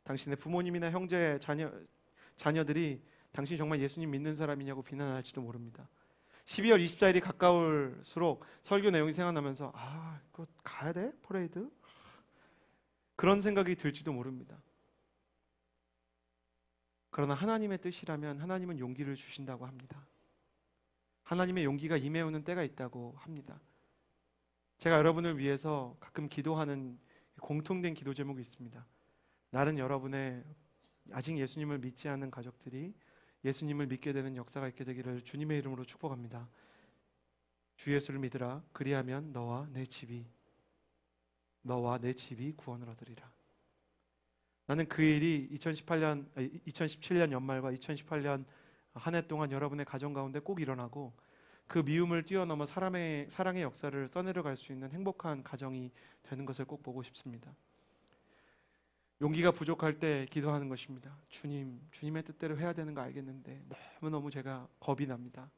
Speaker 1: 당신의 부모님이나 형제, 자녀들이 당신이 정말 예수님 믿는 사람이냐고 비난할지도 모릅니다. 12월 24일이 가까울수록 설교 내용이 생각나면서 이거 가야 돼? 퍼레이드? 그런 생각이 들지도 모릅니다. 그러나 하나님의 뜻이라면 하나님은 용기를 주신다고 합니다. 하나님의 용기가 임해오는 때가 있다고 합니다. 제가 여러분을 위해서 가끔 기도하는 공통된 기도 제목이 있습니다. 나는 여러분의 아직 예수님을 믿지 않는 가족들이 예수님을 믿게 되는 역사가 있게 되기를 주님의 이름으로 축복합니다. 주 예수를 믿으라. 그리하면 너와 내 집이 구원을 얻으리라. 나는 그 일이 2017년 연말과 2018년 한 해 동안 여러분의 가정 가운데 꼭 일어나고 그 미움을 뛰어넘어 사랑의 역사를 써내려갈 수 있는 행복한 가정이 되는 것을 꼭 보고 싶습니다. 용기가 부족할 때 기도하는 것입니다. 주님의 뜻대로 해야 되는 거 알겠는데 너무너무 제가 겁이 납니다.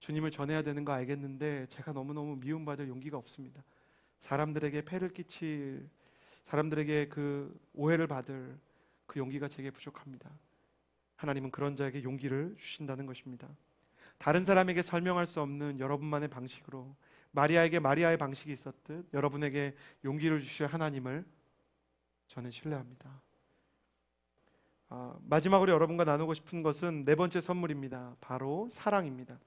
Speaker 1: 주님을 전해야 되는 거 알겠는데 제가 너무너무 미움받을 용기가 없습니다. 사람들에게 폐를 끼칠, 사람들에게 그 오해를 받을 그 용기가 제게 부족합니다. 하나님은 그런 자에게 용기를 주신다는 것입니다. 다른 사람에게 설명할 수 없는 여러분만의 방식으로 마리아에게 마리아의 방식이 있었듯 여러분에게 용기를 주실 하나님을 저는 신뢰합니다. 마지막으로 여러분과 나누고 싶은 것은 네 번째 선물입니다. 바로 사랑입니다.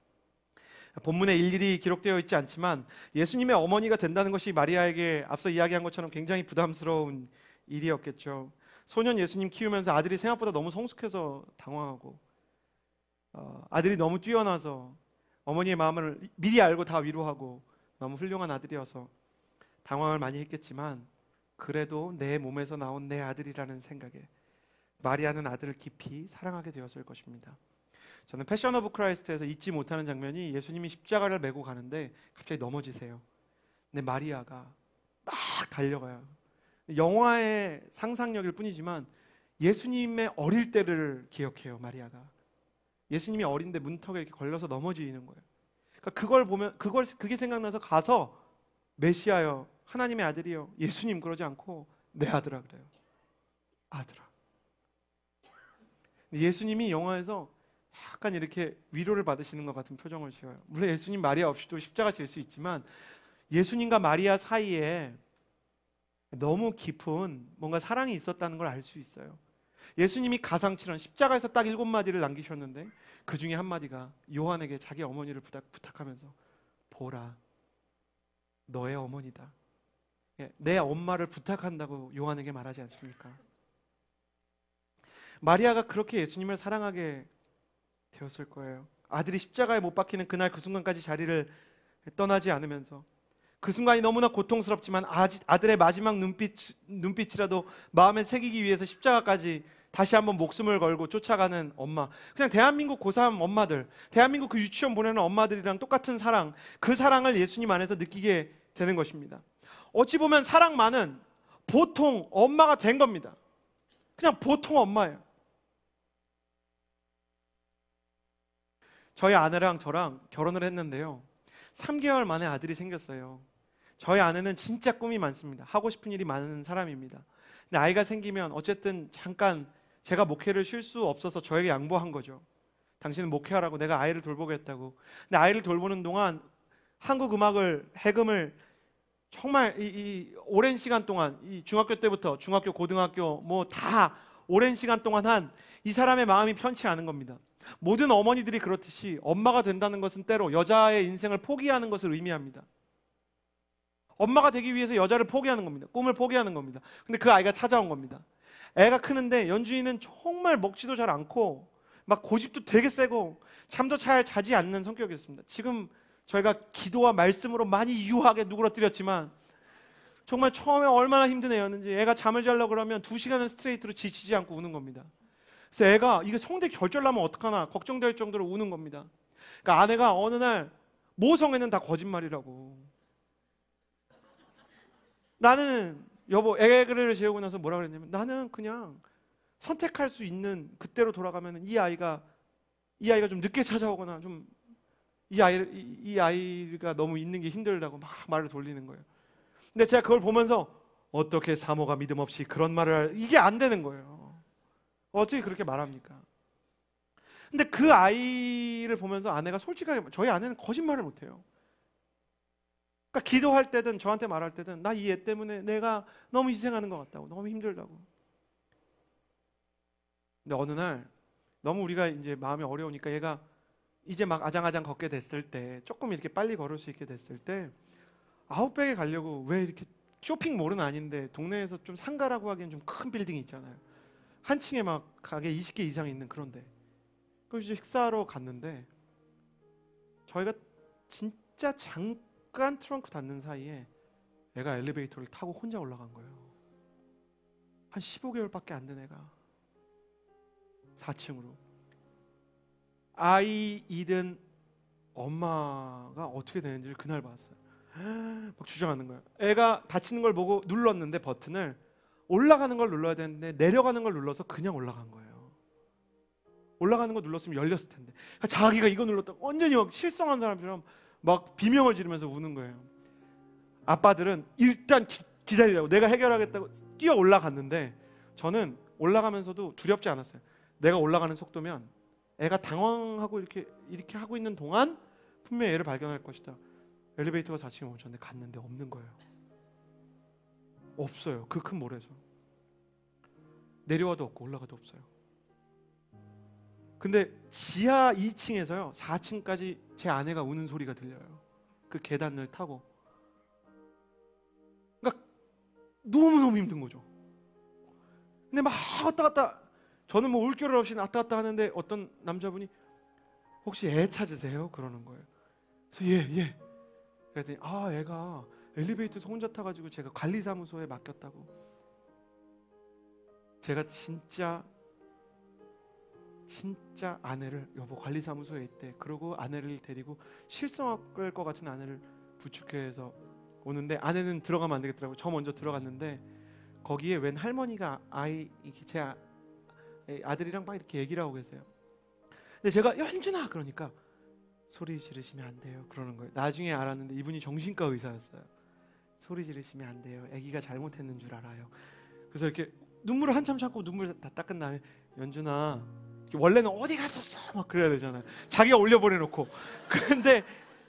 Speaker 1: 본문에 일일이 기록되어 있지 않지만 예수님의 어머니가 된다는 것이 마리아에게 앞서 이야기한 것처럼 굉장히 부담스러운 일이었겠죠. 소년 예수님 키우면서 아들이 생각보다 너무 성숙해서 당황하고 아들이 너무 뛰어나서 어머니의 마음을 미리 알고 다 위로하고 너무 훌륭한 아들이어서 당황을 많이 했겠지만 그래도 내 몸에서 나온 내 아들이라는 생각에 마리아는 아들을 깊이 사랑하게 되었을 것입니다. 저는 패션 오브 크라이스트에서 잊지 못하는 장면이 예수님이 십자가를 메고 가는데 갑자기 넘어지세요. 근데 마리아가 막 달려가요. 영화의 상상력일 뿐이지만 예수님의 어릴 때를 기억해요. 마리아가 예수님이 어린데 문턱에 이렇게 걸려서 넘어지는 거예요. 그러니까 그걸 보면 그게 생각나서 가서 메시아여, 하나님의 아들이요, 예수님 그러지 않고 내 아들아 그래요. 아들아. 예수님이 영화에서 약간 이렇게 위로를 받으시는 것 같은 표정을 지어요. 물론 예수님 마리아 없이도 십자가 질 수 있지만 예수님과 마리아 사이에 너무 깊은 뭔가 사랑이 있었다는 걸 알 수 있어요. 예수님이 가상칠한 십자가에서 딱 7마디를 남기셨는데 그 중에 한 마디가 요한에게 자기 어머니를 부탁하면서 보라, 너의 어머니다. 내 엄마를 부탁한다고 요한에게 말하지 않습니까? 마리아가 그렇게 예수님을 사랑하게 되었을 거예요. 아들이 십자가에 못 박히는 그날 그 순간까지 자리를 떠나지 않으면서 그 순간이 너무나 고통스럽지만 아들의 마지막 눈빛이라도 마음에 새기기 위해서 십자가까지 다시 한번 목숨을 걸고 쫓아가는 엄마, 그냥 대한민국 고3 엄마들, 대한민국 그 유치원 보내는 엄마들이랑 똑같은 사랑, 그 사랑을 예수님 안에서 느끼게 되는 것입니다. 어찌 보면 사랑만은 보통 엄마가 된 겁니다. 그냥 보통 엄마예요. 저희 아내랑 저랑 결혼을 했는데요, 3개월 만에 아들이 생겼어요. 저희 아내는 진짜 꿈이 많습니다. 하고 싶은 일이 많은 사람입니다. 근데 아이가 생기면 어쨌든 잠깐 제가 목회를 쉴 수 없어서 저에게 양보한 거죠. 당신은 목회하라고, 내가 아이를 돌보겠다고. 근데 아이를 돌보는 동안 한국 음악을, 해금을 정말 이 오랜 시간 동안, 이 중학교 때부터 중학교, 고등학교 뭐 다 오랜 시간 동안 한 이 사람의 마음이 편치 않은 겁니다. 모든 어머니들이 그렇듯이 엄마가 된다는 것은 때로 여자의 인생을 포기하는 것을 의미합니다. 엄마가 되기 위해서 여자를 포기하는 겁니다. 꿈을 포기하는 겁니다. 근데 그 아이가 찾아온 겁니다. 애가 크는데 연준이는 정말 먹지도 잘 않고 막 고집도 되게 세고 잠도 잘 자지 않는 성격이었습니다. 지금 저희가 기도와 말씀으로 많이 유하게 누그러뜨렸지만 정말 처음에 얼마나 힘든 애였는지, 애가 잠을 자려고 그러면 2시간을 스트레이트로 지치지 않고 우는 겁니다. 그래서 애가 이게 성대 결절나면 어떡하나 걱정될 정도로 우는 겁니다. 그러니까 아내가 어느 날 모성애는 다 거짓말이라고, 나는 여보 애를 재우고 나서 뭐라 그랬냐면, 나는 그냥 선택할 수 있는 그때로 돌아가면 이 아이가 좀 늦게 찾아오거나 좀 이 아이가 너무 있는 게 힘들다고 막 말을 돌리는 거예요. 근데 제가 그걸 보면서 어떻게 사모가 믿음 없이 그런 말을 이게 안 되는 거예요. 어떻게 그렇게 말합니까? 근데 그 아이를 보면서 아내가 솔직하게, 저희 아내는 거짓말을 못해요. 그러니까 기도할 때든 저한테 말할 때든 나 이 애 때문에 내가 너무 희생하는 것 같다고, 너무 힘들다고. 근데 어느 날 너무 우리가 이제 마음이 어려우니까 얘가 이제 막 아장아장 걷게 됐을 때, 조금 이렇게 빨리 걸을 수 있게 됐을 때, 아웃백에 가려고, 왜 이렇게 쇼핑몰은 아닌데 동네에서 좀 상가라고 하기엔 좀 큰 빌딩이 있잖아요. 한 층에 막 가게 20개 이상 있는 그런데, 그래서 이제 식사하러 갔는데 저희가 진짜 잠깐 트렁크 닫는 사이에 애가 엘리베이터를 타고 혼자 올라간 거예요. 한 15개월밖에 안 된 애가 4층으로. 아이 잃은 엄마가 어떻게 되는지를 그날 봤어요. 막 주저하는 거예요. 애가 다치는 걸 보고 눌렀는데, 버튼을 올라가는 걸 눌러야 되는데 내려가는 걸 눌러서 그냥 올라간 거예요. 올라가는 거 눌렀으면 열렸을 텐데. 그러니까 자기가 이거 눌렀다고 완전히 막 실성한 사람처럼 막 비명을 지르면서 우는 거예요. 아빠들은 일단 기다리라고, 내가 해결하겠다고 뛰어 올라갔는데, 저는 올라가면서도 두렵지 않았어요. 내가 올라가는 속도면 애가 당황하고 이렇게 하고 있는 동안 분명히 애를 발견할 것이다. 엘리베이터가 4층에 멈췄는데 갔는데 없는 거예요. 없어요. 그 큰 몰에서 내려와도 없고 올라가도 없어요. 근데 지하 2층에서요 4층까지 제 아내가 우는 소리가 들려요. 그 계단을 타고. 그러니까 너무너무 힘든 거죠. 근데 막 왔다 갔다, 저는 뭐 올겨울 없이 왔다 갔다 하는데 어떤 남자분이 혹시 애 찾으세요? 그러는 거예요. 그래서 예. 그랬더니 애가 엘리베이터에서 혼자 타가지고 제가 관리사무소에 맡겼다고. 제가 진짜 아내를, 여보 관리사무소에 있대, 그러고 아내를 데리고 실성할 것 같은 아내를 부축해서 오는데, 아내는 들어가면 안 되겠더라고요. 저 먼저 들어갔는데 거기에 웬 할머니가 제 아들이랑 막 이렇게 얘기를 하고 계세요. 근데 제가 연준아 그러니까 소리 지르시면 안 돼요 그러는 거예요. 나중에 알았는데 이분이 정신과 의사였어요. 소리 지르시면 안 돼요. 아기가 잘못했는 줄 알아요. 그래서 이렇게 눈물을 한참 참고 눈물 다 닦은 다음에, 연준아, 원래는 어디 갔었어 막 그래야 되잖아요. 자기가 올려보내놓고. 그런데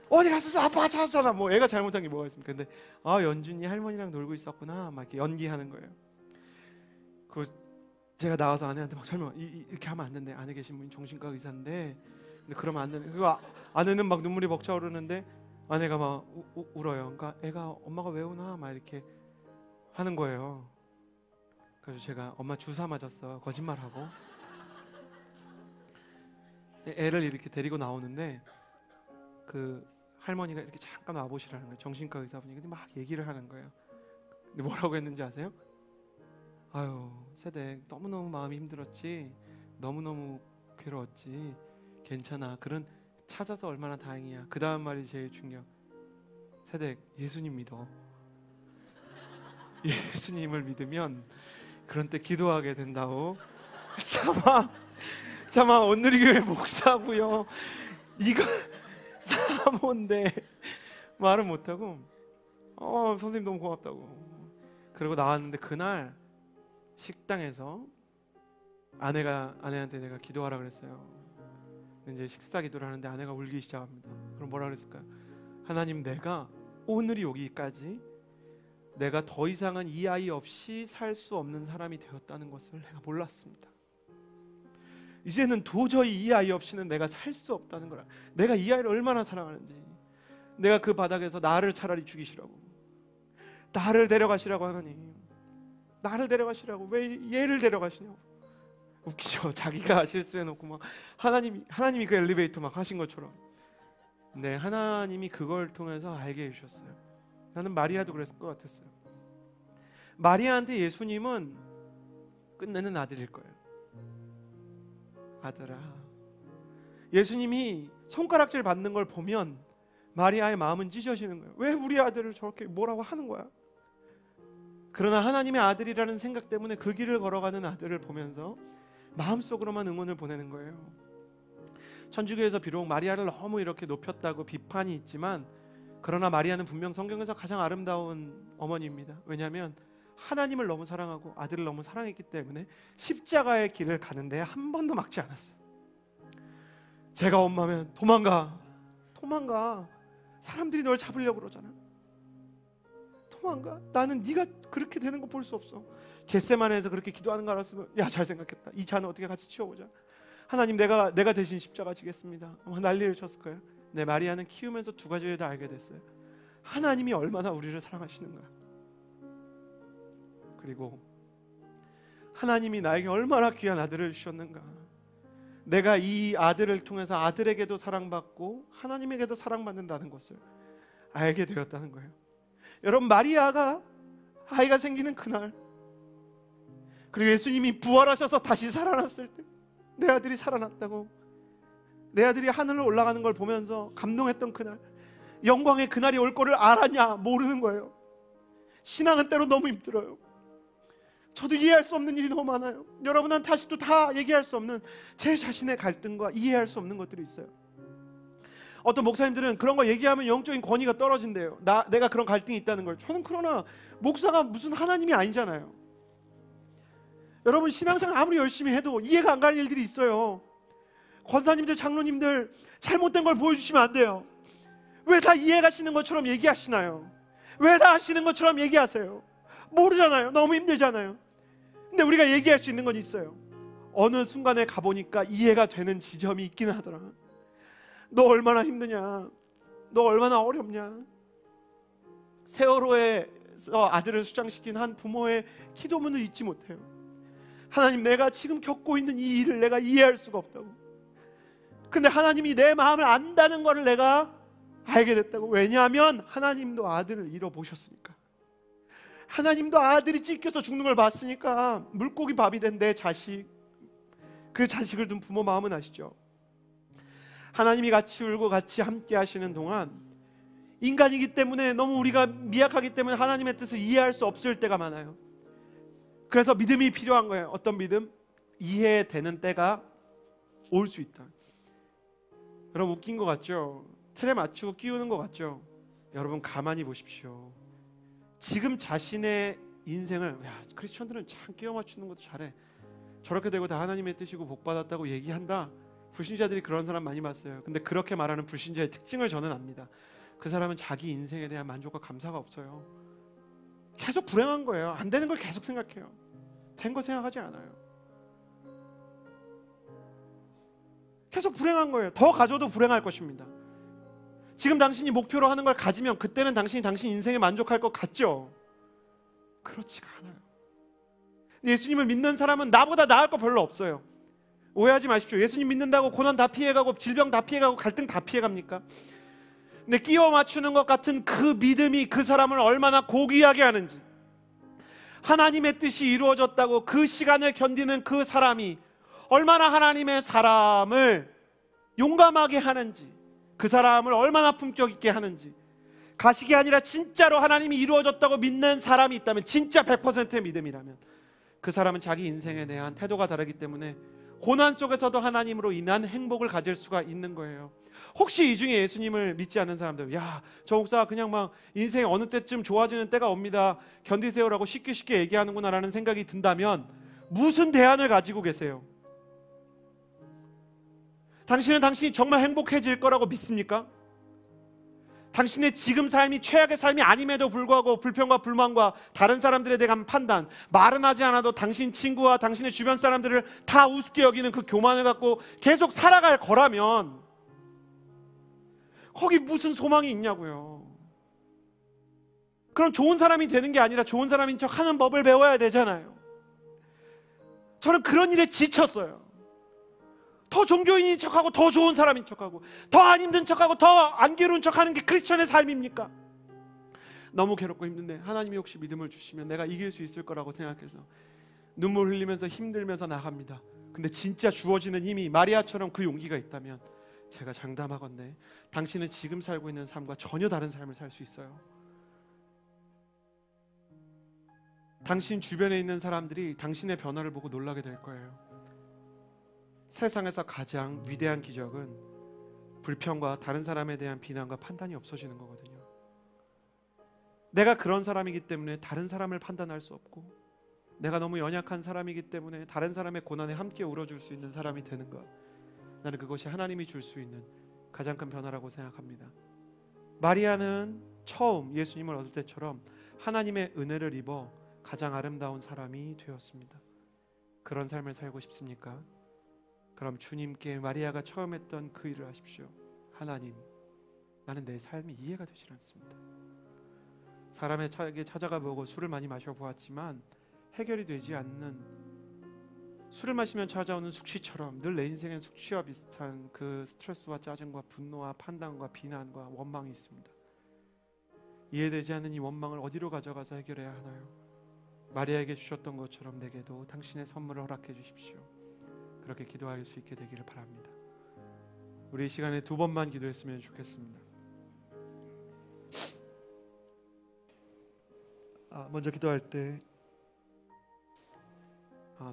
Speaker 1: 어디 갔었어? 아빠가 찾았잖아. 뭐 애가 잘못한 게 뭐가 있습니까? 근데 연준이 할머니랑 놀고 있었구나 막 이렇게 연기하는 거예요. 그 제가 나와서 아내한테 막 설명, 이렇게 하면 안 된대. 안에 계신 분이 정신과 의사인데, 근데 그러면 안 되네. 그 아내는 막 눈물이 벅차오르는데 아내가 막 울어요. 그러니까 애가 엄마가 왜 우나 막 이렇게 하는 거예요. 그래서 제가 엄마 주사 맞았어 거짓말하고, 애를 이렇게 데리고 나오는데 그 할머니가 이렇게 잠깐 와보시라는 거예요. 정신과 의사분이. 근데 막 얘기를 하는 거예요. 근데 뭐라고 했는지 아세요? 아유 세댁 너무너무 마음이 힘들었지, 너무너무 괴로웠지, 괜찮아, 그런 찾아서 얼마나 다행이야. 그 다음 말이 제일 중요. 세댁 예수님 믿어. 예수님을 믿으면 그런 때 기도하게 된다고. 차마 온누리교회 목사고요, 이거 사모인데 말은 못하고 선생님 너무 고맙다고. 그러고 나왔는데 그날 식당에서 아내한테 내가 기도하라 그랬어요. 이제 식사 기도를 하는데 아내가 울기 시작합니다. 그럼 뭐라 그랬을까요? 하나님, 내가 오늘이 여기까지 내가 더 이상은 이 아이 없이 살 수 없는 사람이 되었다는 것을 내가 몰랐습니다. 이제는 도저히 이 아이 없이는 내가 살 수 없다는 걸, 내가 이 아이를 얼마나 사랑하는지. 내가 그 바닥에서 나를 차라리 죽이시라고, 나를 데려가시라고, 하나님 나를 데려가시라고, 왜 얘를 데려가시냐고. 웃기죠. 자기가 실수해놓고 막 하나님이 그 엘리베이터 막 하신 것처럼. 네, 하나님이 그걸 통해서 알게 해주셨어요. 나는 마리아도 그랬을 것 같았어요. 마리아한테 예수님은 끝내는 아들일 거예요. 아들아. 예수님이 손가락질 받는 걸 보면 마리아의 마음은 찢어지는 거예요. 왜 우리 아들을 저렇게 뭐라고 하는 거야? 그러나 하나님의 아들이라는 생각 때문에 그 길을 걸어가는 아들을 보면서 마음속으로만 응원을 보내는 거예요. 천주교에서 비록 마리아를 너무 이렇게 높였다고 비판이 있지만, 그러나 마리아는 분명 성경에서 가장 아름다운 어머니입니다. 왜냐하면 하나님을 너무 사랑하고 아들을 너무 사랑했기 때문에 십자가의 길을 가는데 한 번도 막지 않았어요. 제가 엄마면 도망가. 사람들이 널 잡으려고 그러잖아. 도망가. 나는 네가 그렇게 되는 거 볼 수 없어. 겟세마네에서 그렇게 기도하는 거 알았으면, 야, 잘 생각했다, 이 잔을 어떻게 같이 치워보자. 하나님, 내가 대신 십자가 지겠습니다. 난리를 쳤을 거예요. 네, 마리아는 키우면서 두 가지를 다 알게 됐어요. 하나님이 얼마나 우리를 사랑하시는가, 그리고 하나님이 나에게 얼마나 귀한 아들을 주셨는가. 내가 이 아들을 통해서 아들에게도 사랑받고 하나님에게도 사랑받는다는 것을 알게 되었다는 거예요. 여러분, 마리아가 아이가 생기는 그날, 그리고 예수님이 부활하셔서 다시 살아났을 때, 내 아들이 살아났다고, 내 아들이 하늘로 올라가는 걸 보면서 감동했던 그날, 영광의 그날이 올 거를 알았냐? 모르는 거예요. 신앙은 때로 너무 힘들어요. 저도 이해할 수 없는 일이 너무 많아요. 여러분한테 다시도 다 얘기할 수 없는 제 자신의 갈등과 이해할 수 없는 것들이 있어요. 어떤 목사님들은 그런 거 얘기하면 영적인 권위가 떨어진대요. 내가 그런 갈등이 있다는 걸. 저는 그러나 목사가 무슨 하나님이 아니잖아요. 여러분, 신앙생활 아무리 열심히 해도 이해가 안 가는 일들이 있어요. 권사님들, 장로님들 잘못된 걸 보여주시면 안 돼요. 왜 다 이해가시는 것처럼 얘기하시나요? 왜 다 아시는 것처럼 얘기하세요? 모르잖아요. 너무 힘들잖아요. 근데 우리가 얘기할 수 있는 건 있어요. 어느 순간에 가보니까 이해가 되는 지점이 있긴 하더라. 너 얼마나 힘드냐, 너 얼마나 어렵냐. 세월호에서 아들을 수장시킨 한 부모의 기도문을 잊지 못해요. 하나님, 내가 지금 겪고 있는 이 일을 내가 이해할 수가 없다고. 근데 하나님이 내 마음을 안다는 것을 내가 알게 됐다고. 왜냐하면 하나님도 아들을 잃어보셨으니까. 하나님도 아들이 찢겨서 죽는 걸 봤으니까. 물고기 밥이 된 내 자식, 그 자식을 둔 부모 마음은 아시죠? 하나님이 같이 울고 같이 함께 하시는 동안 인간이기 때문에, 너무 우리가 미약하기 때문에 하나님의 뜻을 이해할 수 없을 때가 많아요. 그래서 믿음이 필요한 거예요. 어떤 믿음? 이해되는 때가 올 수 있다. 여러분, 웃긴 것 같죠? 틀에 맞추고 끼우는 것 같죠? 여러분, 가만히 보십시오. 지금 자신의 인생을, 야, 크리스천들은 참 끼워 맞추는 것도 잘해, 저렇게 되고 다 하나님의 뜻이고 복 받았다고 얘기한다. 불신자들이 그런 사람 많이 봤어요. 근데 그렇게 말하는 불신자의 특징을 저는 압니다. 그 사람은 자기 인생에 대한 만족과 감사가 없어요. 계속 불행한 거예요. 안 되는 걸 계속 생각해요. 된 거 생각하지 않아요. 계속 불행한 거예요. 더 가져도 불행할 것입니다. 지금 당신이 목표로 하는 걸 가지면 그때는 당신이 당신 인생에 만족할 것 같죠? 그렇지가 않아요. 예수님을 믿는 사람은 나보다 나을 거 별로 없어요. 오해하지 마십시오. 예수님 믿는다고 고난 다 피해가고 질병 다 피해가고 갈등 다 피해갑니까? 근데 끼워 맞추는 것 같은 그 믿음이 그 사람을 얼마나 고귀하게 하는지, 하나님의 뜻이 이루어졌다고 그 시간을 견디는 그 사람이 얼마나 하나님의 사람을 용감하게 하는지, 그 사람을 얼마나 품격 있게 하는지, 가식이 아니라 진짜로 하나님이 이루어졌다고 믿는 사람이 있다면, 진짜 100%의 믿음이라면 그 사람은 자기 인생에 대한 태도가 다르기 때문에 고난 속에서도 하나님으로 인한 행복을 가질 수가 있는 거예요. 혹시 이 중에 예수님을 믿지 않는 사람들, 야, 저 목사가 그냥 막 인생이 어느 때쯤 좋아지는 때가 옵니다, 견디세요라고 쉽게 얘기하는구나 라는 생각이 든다면 무슨 대안을 가지고 계세요? 당신은 당신이 정말 행복해질 거라고 믿습니까? 당신의 지금 삶이 최악의 삶이 아님에도 불구하고 불평과 불만과 다른 사람들에 대한 판단, 말은 하지 않아도 당신 친구와 당신의 주변 사람들을 다 우습게 여기는 그 교만을 갖고 계속 살아갈 거라면 거기 무슨 소망이 있냐고요. 그럼 좋은 사람이 되는 게 아니라 좋은 사람인 척 하는 법을 배워야 되잖아요. 저는 그런 일에 지쳤어요. 더 종교인인 척하고 더 좋은 사람인 척하고 더 안 힘든 척하고 더 안 괴로운 척하는 게 크리스천의 삶입니까? 너무 괴롭고 힘든데 하나님이 혹시 믿음을 주시면 내가 이길 수 있을 거라고 생각해서 눈물 흘리면서 힘들면서 나갑니다. 근데 진짜 주어지는 힘이 마리아처럼 그 용기가 있다면 제가 장담하건대 당신은 지금 살고 있는 삶과 전혀 다른 삶을 살 수 있어요. 당신 주변에 있는 사람들이 당신의 변화를 보고 놀라게 될 거예요. 세상에서 가장 위대한 기적은 불평과 다른 사람에 대한 비난과 판단이 없어지는 거거든요. 내가 그런 사람이기 때문에 다른 사람을 판단할 수 없고, 내가 너무 연약한 사람이기 때문에 다른 사람의 고난에 함께 울어줄 수 있는 사람이 되는 것, 나는 그것이 하나님이 줄 수 있는 가장 큰 변화라고 생각합니다. 마리아는 처음 예수님을 얻을 때처럼 하나님의 은혜를 입어 가장 아름다운 사람이 되었습니다. 그런 삶을 살고 싶습니까? 그럼 주님께 마리아가 처음 했던 그 일을 하십시오. 하나님, 나는 내 삶이 이해가 되질 않습니다. 사람에게 찾아가 보고 술을 많이 마셔보았지만 해결이 되지 않는, 술을 마시면 찾아오는 숙취처럼 늘 내 인생엔 숙취와 비슷한 그 스트레스와 짜증과 분노와 판단과 비난과 원망이 있습니다. 이해되지 않는 이 원망을 어디로 가져가서 해결해야 하나요? 마리아에게 주셨던 것처럼 내게도 당신의 선물을 허락해 주십시오. 그렇게 기도할 수 있게 되기를 바랍니다. 우리 이 시간에 2번만 기도했으면 좋겠습니다. 먼저 기도할 때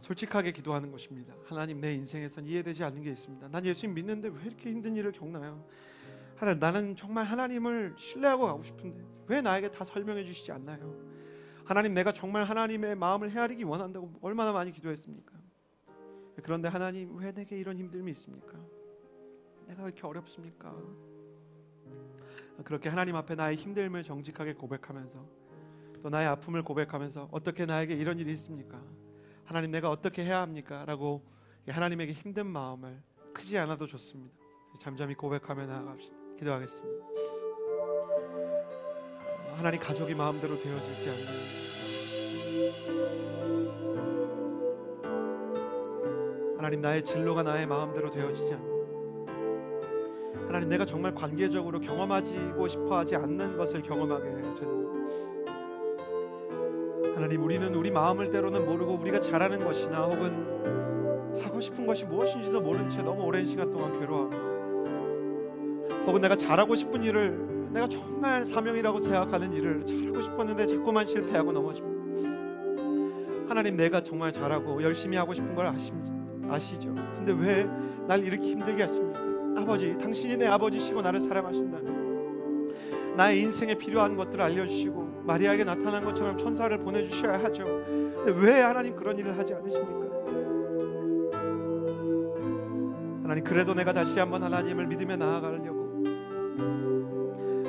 Speaker 1: 솔직하게 기도하는 것입니다. 하나님, 내 인생에선 이해되지 않는 게 있습니다. 난 예수님 믿는데 왜 이렇게 힘든 일을 겪나요? 하나님, 나는 정말 하나님을 신뢰하고 가고 싶은데 왜 나에게 다 설명해 주시지 않나요? 하나님, 내가 정말 하나님의 마음을 헤아리기 원한다고 얼마나 많이 기도했습니까? 그런데 하나님, 왜 내게 이런 힘듦이 있습니까? 내가 왜 이렇게 어렵습니까? 그렇게 하나님 앞에 나의 힘듦을 정직하게 고백하면서 또 나의 아픔을 고백하면서 어떻게 나에게 이런 일이 있습니까? 하나님, 내가 어떻게 해야 합니까? 라고 하나님에게 힘든 마음을 크지 않아도 좋습니다. 잠잠히 고백하며 나아갑시다. 기도하겠습니다. 하나님, 가족이 마음대로 되어지지 않는, 하나님, 나의 진로가 나의 마음대로 되어지지 않는, 하나님, 내가 정말 관계적으로 경험하고 싶어하지 않는 것을 경험하게 되는, 하나님, 우리는 우리 마음을 때로는 모르고 우리가 잘하는 것이나 혹은 하고 싶은 것이 무엇인지도 모른 채 너무 오랜 시간 동안 괴로워하고, 혹은 내가 잘하고 싶은 일을, 내가 정말 사명이라고 생각하는 일을 잘하고 싶었는데 자꾸만 실패하고 넘어집니다. 하나님, 내가 정말 잘하고 열심히 하고 싶은 걸 아시죠? 근데 왜 날 이렇게 힘들게 하십니까? 아버지, 당신이 내 아버지시고 나를 사랑하신다면 나의 인생에 필요한 것들을 알려주시고 마리아에게 나타난 것처럼 천사를 보내주셔야 하죠. 근데 왜 하나님 그런 일을 하지 않으십니까? 하나님, 그래도 내가 다시 한번 하나님을 믿으며 나아가려고,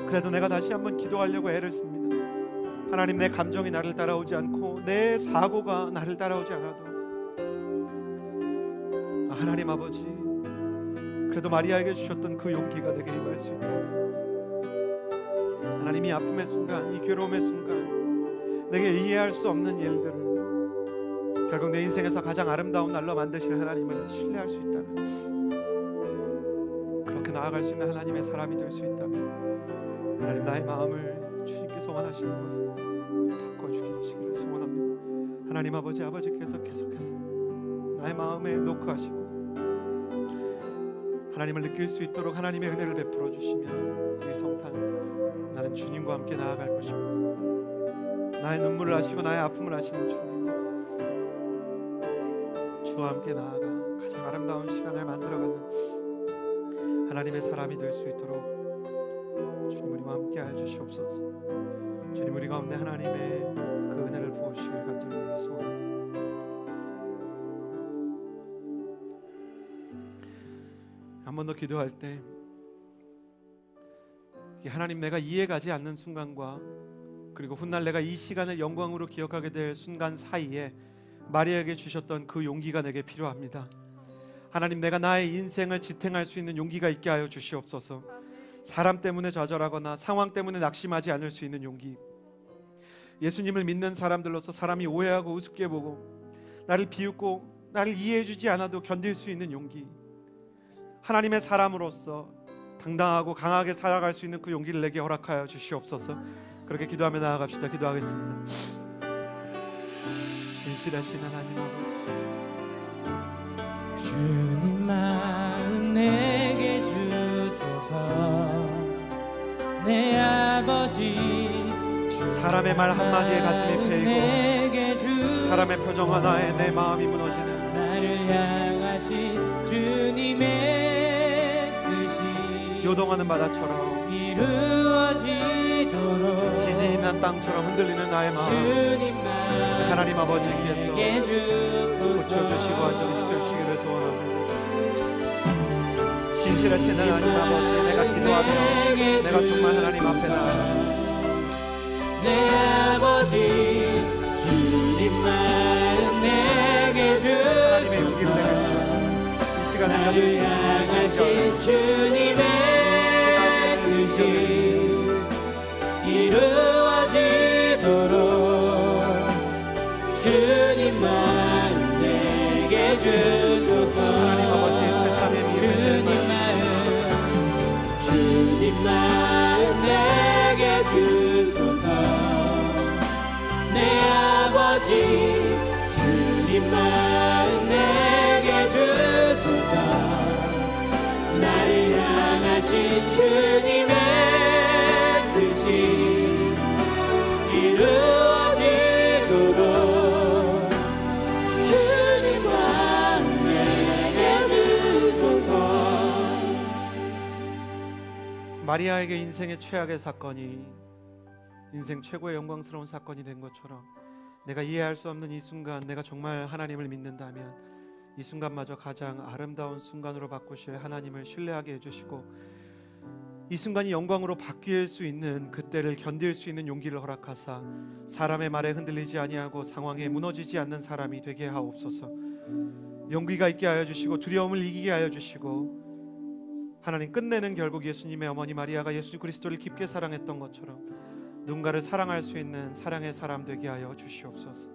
Speaker 1: 그래도 내가 다시 한번 기도하려고 애를 씁니다. 하나님, 내 감정이 나를 따라오지 않고 내 사고가 나를 따라오지 않아도 하나님 아버지, 그래도 마리아에게 주셨던 그 용기가 내게 임할 수 있다. 하나님, 이 아픔의 순간, 이 괴로움의 순간, 내게 이해할 수 없는 일들을 결국 내 인생에서 가장 아름다운 날로 만드실 하나님을 신뢰할 수 있다면, 그렇게 나아갈 수 있는 하나님의 사람이 될 수 있다면, 하나님, 나의 마음을 주님께서 원하시는 것을 바꿔주시기를 소원합니다. 하나님 아버지께서 계속해서 나의 마음에 녹화하시고 하나님을 느낄 수 있도록 하나님의 은혜를 베풀어 주시면 이 성탄 나는 주님과 함께 나아갈 것입니다. 나의 눈물을 아시고 나의 아픔을 아시는 주님, 주와 함께 나아가 가장 아름다운 시간을 만들어가는 하나님의 사람이 될 수 있도록 주님 우리와 함께 해 주시옵소서. 주님 우리 가운데 하나님의 그 은혜를 부어주시길 간절히 소원합니다. 한 번 더 기도할 때 하나님, 내가 이해가지 않는 순간과 그리고 훗날 내가 이 시간을 영광으로 기억하게 될 순간 사이에 마리아에게 주셨던 그 용기가 내게 필요합니다. 하나님, 내가 나의 인생을 지탱할 수 있는 용기가 있게 하여 주시옵소서. 사람 때문에 좌절하거나 상황 때문에 낙심하지 않을 수 있는 용기, 예수님을 믿는 사람들로서 사람이 오해하고 우습게 보고 나를 비웃고 나를 이해해주지 않아도 견딜 수 있는 용기, 하나님의 사람으로서 당당하고 강하게 살아갈 수 있는 그 용기를 내게 허락하여 주시옵소서. 그렇게 기도하며 나아갑시다. 기도하겠습니다. 진실하신 하나님 아버지,
Speaker 3: 주님 마음 내게 주소서. 내 아버지,
Speaker 1: 사람의 말 한마디에 가슴이 패이고 사람의 표정 하나에 내 마음이 무너지는
Speaker 3: 나를 향하신 주님의 뜻이
Speaker 1: 요동하는 바다처럼
Speaker 3: 이루어지도록
Speaker 1: 지진이 난 땅처럼 흔들리는 나의 마음,
Speaker 3: 주님만
Speaker 1: 하나님 아버지께서 고쳐주시고
Speaker 3: 주소서.
Speaker 1: 안정시켜주시기를 소원합니다. 진실하신 하나님 아버지, 내가 기도하며 내가 정말 하나님 앞에 나아
Speaker 3: 내 아버지, 주님만 내게
Speaker 1: 하나님의 용기를 내게
Speaker 3: 주소서.
Speaker 1: 주셔서 이 시간을
Speaker 3: 나를
Speaker 1: 견딜 수 있는
Speaker 3: 향하신 주님의 뜻이 이루어지도록 주님만 내게 주소서.
Speaker 1: 하나님 아버지, 세상의
Speaker 3: 주님만 내게 주소서. 내 아버지, 주님만 내게 주소서. 나를 향하신 주님의 뜻이 이루어지도록 주님만 내게 주소서.
Speaker 1: 마리아에게 인생의 최악의 사건이 인생 최고의 영광스러운 사건이 된 것처럼 내가 이해할 수 없는 이 순간, 내가 정말 하나님을 믿는다면 이 순간마저 가장 아름다운 순간으로 바꾸실 하나님을 신뢰하게 해주시고 이 순간이 영광으로 바뀔 수 있는 그때를 견딜 수 있는 용기를 허락하사 사람의 말에 흔들리지 아니하고 상황에 무너지지 않는 사람이 되게 하옵소서. 용기가 있게 하여 주시고 두려움을 이기게 하여 주시고 하나님, 끝내는 결국 예수님의 어머니 마리아가 예수 그리스도를 깊게 사랑했던 것처럼 누군가를 사랑할 수 있는 사랑의 사람 되게 하여 주시옵소서.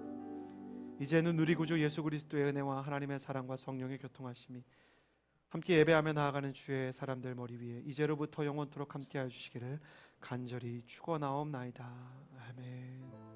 Speaker 1: 이제는 우리 구주 예수 그리스도의 은혜와 하나님의 사랑과 성령의 교통하심이 함께 예배하며 나아가는 주의 사람들 머리 위에 이제로부터 영원토록 함께 하여 주시기를 간절히 축원하옵나이다. 아멘.